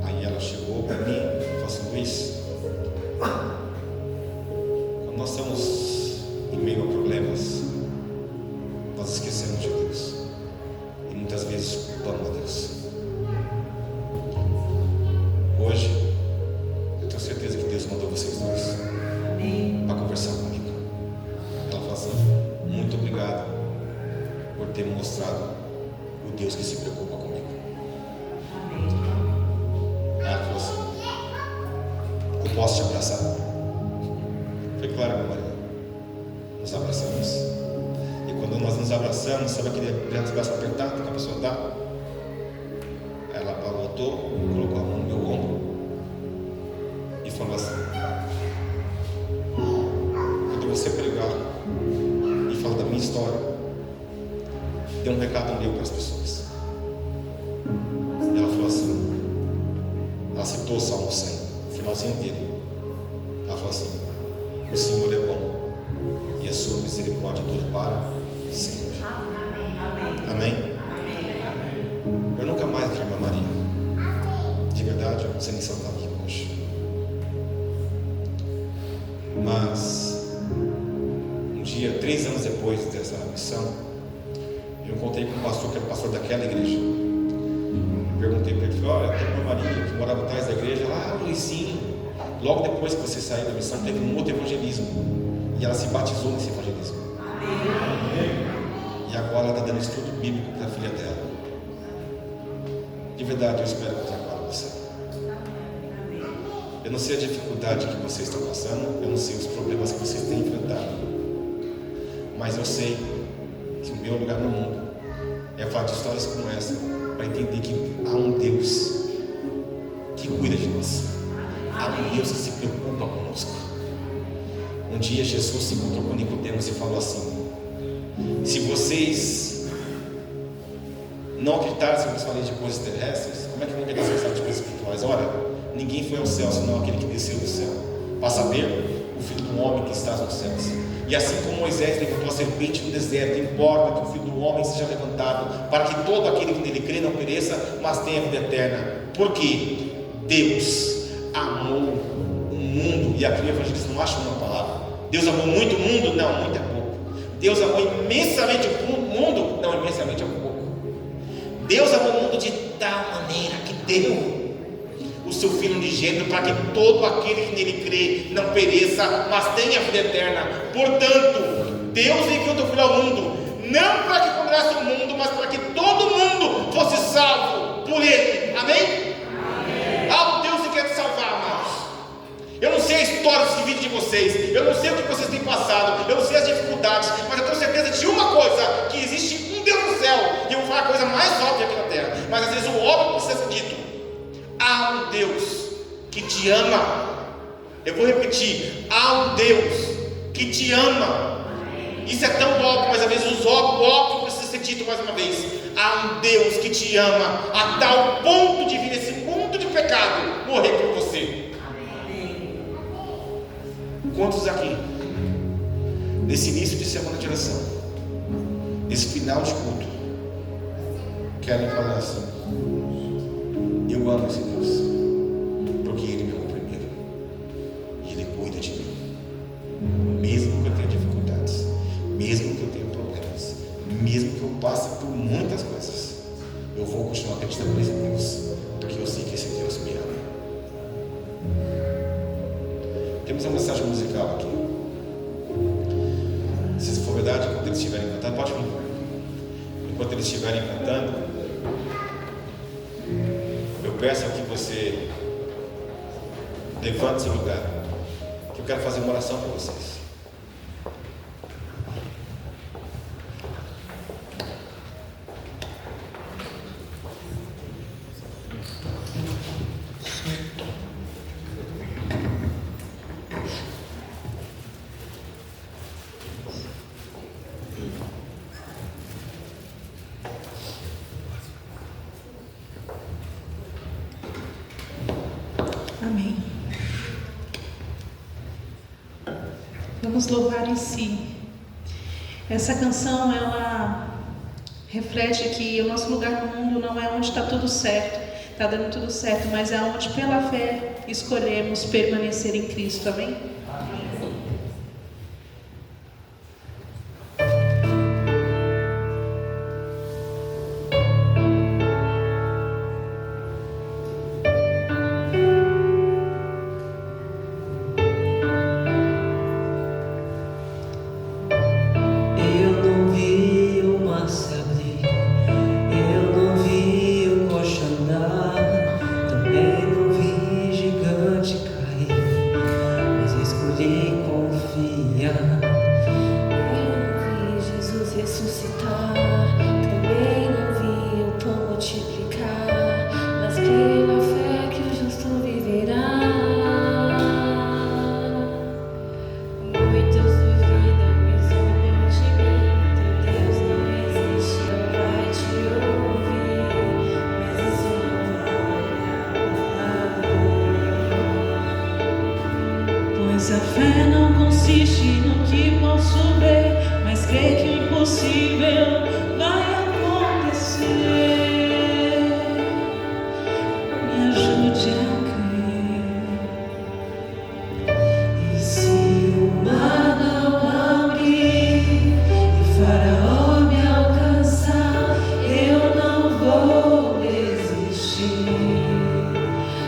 Aí ela chegou para mim e falou assim, Luiz, quando nós estamos em meio a problemas, nós esquecemos de Deus e muitas vezes culpamos a Deus. Hoje eu tenho certeza que Deus mandou vocês dois para conversar comigo. Ela falou assim, muito obrigado por ter me mostrado o Deus que se preocupa comigo. Ela falou assim, eu posso te abraçar? Foi claro, meu marido. Nos abraçamos. E quando nós nos abraçamos, sabe aquele abraço apertado que a pessoa dá? Ela voltou, colocou a mão no meu ombro e falou assim, quando você pregar e falar da minha história, dê um recado meu para as pessoas. Ela falou assim, ela citou o Salmo 100, o finalzinho dele. Ela falou assim, o Senhor é bom e a sua misericórdia dura para sempre. Amém? Eu nunca mais vi a irmã Maria. De verdade, eu não sei nem se ela está aqui hoje. Mas um dia, 3 anos depois dessa missão, eu encontrei com um pastor que era o pastor daquela igreja. Perguntei para ele, falei, olha, tem uma Maria que morava atrás da igreja. Ela, Luizinho, logo depois que você saiu da missão, teve um outro evangelismo. E ela se batizou nesse evangelismo. E agora ela está dando estudo bíblico para a filha dela. De verdade, eu espero encontrar com você. Eu não sei a dificuldade que você está passando, eu não sei os problemas que vocês têm enfrentado, mas eu sei que o meu lugar no mundo é falar de histórias como essa, para entender que há um Deus um Deus que se preocupa conosco. Um dia Jesus se encontrou com Nicodemos e falou assim: se vocês não acreditarem que eu falei de coisas terrestres, como é que vão acreditar se eu falar de coisas espirituais? Ora, ninguém foi ao céu senão aquele que desceu do céu, para saber o Filho do Homem que está nos céus. E assim como Moisés levantou a serpente no deserto, importa que o Filho do Homem seja levantado, para que todo aquele que nele crê não pereça, mas tenha vida eterna. Porque Deus amou o mundo, e aqui o evangelista não acha uma palavra. Deus amou muito o mundo? Não, muito é pouco. Deus amou imensamente o mundo? Não, imensamente é pouco. Deus amou o mundo de tal maneira que deu o seu Filho unigênito, para que todo aquele que nele crê não pereça, mas tenha vida eterna. Portanto, Deus enviou o teu Filho ao mundo, não para que condenasse o mundo, mas para que todo mundo fosse salvo por ele. Amém? Há um Deus que quer te salvar, amados. Eu não sei a história desse vídeo de vocês, eu não sei o que vocês têm passado, eu não sei as dificuldades, mas eu tenho certeza de uma coisa: que existe um Deus no céu. E eu vou falar a coisa mais óbvia aqui na terra, mas às vezes o óbvio precisa ser dito. Há um Deus que te ama. Eu vou repetir: há um Deus que te ama. Isso é tão óbvio, mas às vezes o óbvio precisa ser dito mais uma vez. Há um Deus que te ama a tal ponto de vir nesse mundo de pecado morrer por você. Quantos aqui, nesse início de semana de oração, nesse final de culto, querem falar assim: eu amo esse Deus, porque Ele me amou primeiro, e Ele cuida de mim, mesmo que eu tenha dificuldades, mesmo que eu tenha problemas, mesmo que eu passe por muitas coisas, eu vou continuar acreditando nesse Deus, porque eu sei que esse Deus me ama. Temos uma mensagem musical aqui. Se for verdade, enquanto eles estiverem cantando, pode vir. Enquanto eles estiverem cantando, eu peço que você levante seu lugar, que eu quero fazer uma oração para vocês. Amém. Vamos louvar em si. Essa canção, ela reflete que o nosso lugar no mundo não é onde está tudo certo, está dando tudo certo, mas é onde pela fé escolhemos permanecer em Cristo. Amém? Pois a fé não consiste no que posso ver, mas crer que o impossível vai acontecer. Me ajude a crer. E se o mar não abrir e o faraó me alcançar, eu não vou desistir,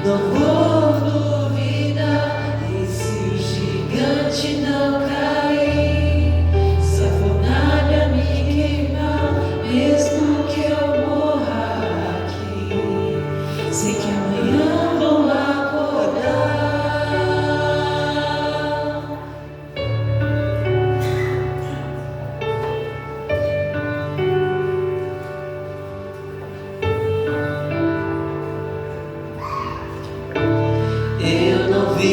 não vou duvidar. E se o gigante não cair, se a fornalha me queimar, mesmo que eu morra aqui, sei que amanhã vou acordar. Eu não vi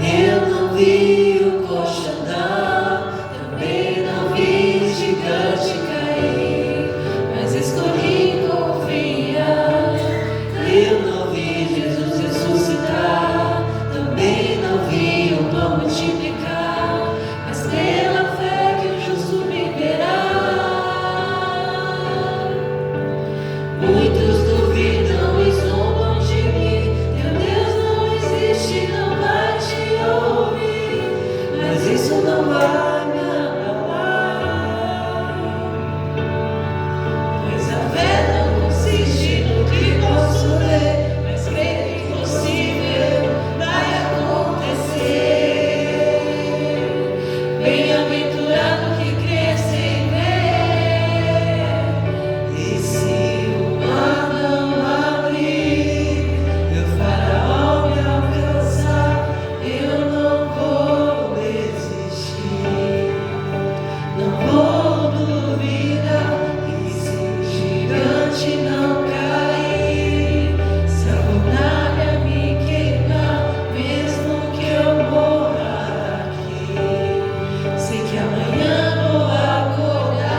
Eu não vi o coxo andar, também não vi o gigante cair, mas escolhi confiar. Eu não vi Jesus ressuscitar, também não vi o pão multiplicar, mas pela fé que o justo viverá. Muitos duvidam e zombam de mim. Teu Deus não existe, não vai te ouvir, mas isso não vai me abalar. Pois a fé não consiste no que posso ver, mas crer que impossível vai acontecer. Bem-aventurado que crê sem ver. E se o mar não abrir e o faraó me alcançar, eu não vou desistir, não vou duvidar. E se o gigante não cair, se a fornalha me queimar, mesmo que eu morra aqui, sei que amanhã vou acordar.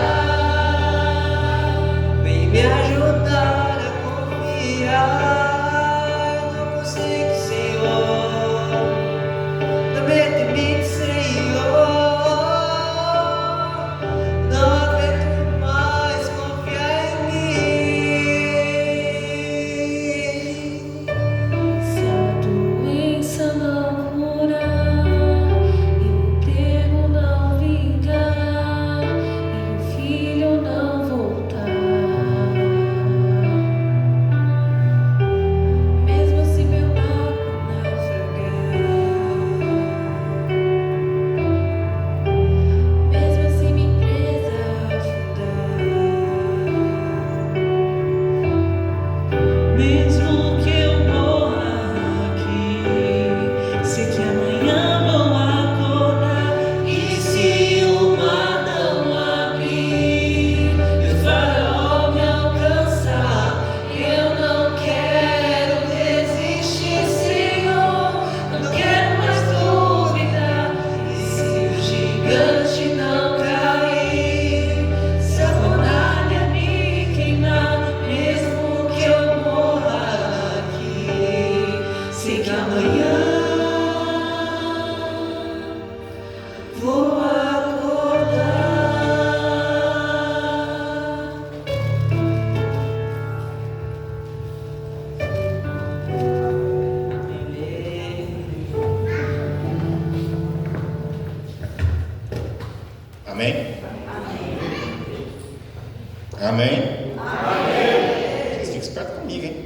Vem me ajudar a confiar. Eu não consigo, Senhor. Promete em mim, Senhor. Não aguento mais confiar em mim. Se a doença não curar, e o enterro não vingar, e o filho não voltar, mesmo se meu barco naufragar, mesmo se minha empresa afundar, Mesmo que eu morra aqui, sei que amanhã vou acordar. e se o mar não abrir e o faraó me alcançar, eu não quero desistir, Senhor, não quero mais duvidar. E se o gigante não cair, se a fornalha me queimar, mesmo que eu morra aqui, sei que amanhã vou acordar. Amém? Amém? Vocês ficam espertos comigo, hein?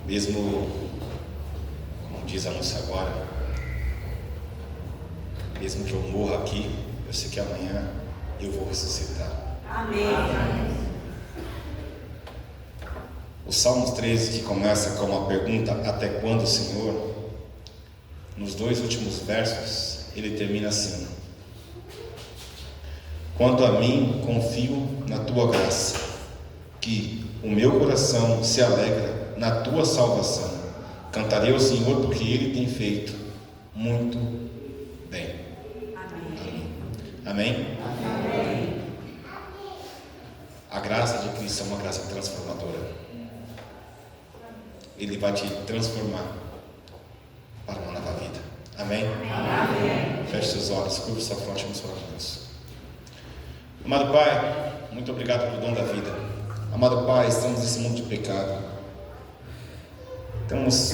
Mesmo, como diz a música agora, mesmo que eu morra aqui, eu sei que amanhã eu vou ressuscitar. O Salmos 13, que começa com uma pergunta: até quando, Senhor? Nos dois últimos versos, ele termina assim: quanto a mim, confio na tua graça, que o meu coração se alegra na tua salvação. Cantarei ao Senhor porque ele tem feito muito bem. Amém? A graça de Cristo é uma graça transformadora. Ele vai te transformar para uma nova vida. Amém? Feche seus olhos, curva sua fronte e vamos falar com Deus. Amado Pai, muito obrigado pelo dom da vida. Amado Pai, estamos nesse mundo de pecado. Estamos,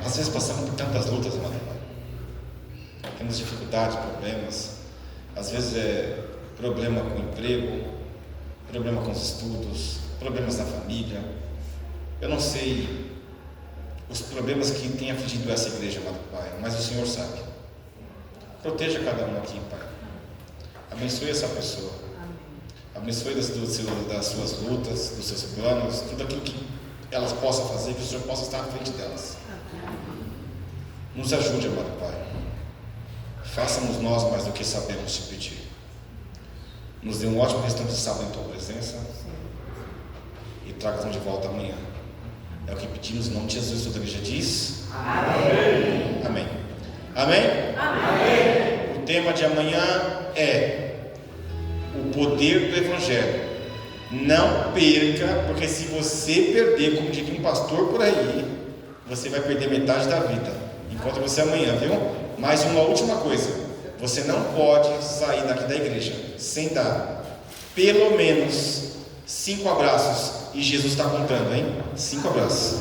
às vezes, passando por tantas lutas, amado Pai. Temos dificuldades, problemas. Às vezes é problema com o emprego, problema com os estudos, problemas na família. Eu não sei os problemas que têm afligido essa igreja, amado Pai, mas o Senhor sabe. Proteja cada um aqui, Pai. Abençoe essa pessoa. Abençoe das suas lutas, dos seus planos, tudo aquilo que elas possam fazer, que o Senhor possa estar à frente delas. Nos ajude, amado Pai. Faça-nos nós mais do que sabemos te pedir. Nos dê um ótimo restante de sábado em tua presença e traga-nos de volta amanhã. É o que pedimos em nome de Jesus. Toda a igreja diz: amém. Amém. Amém? Amém. O tema de amanhã é o poder do Evangelho. Não perca, porque se você perder, como diria um pastor por aí, você vai perder metade da vida. Encontre você amanhã, viu? Mais uma última coisa: você não pode sair daqui da igreja sem dar pelo menos 5 abraços. E Jesus está contando, hein? 5 abraços.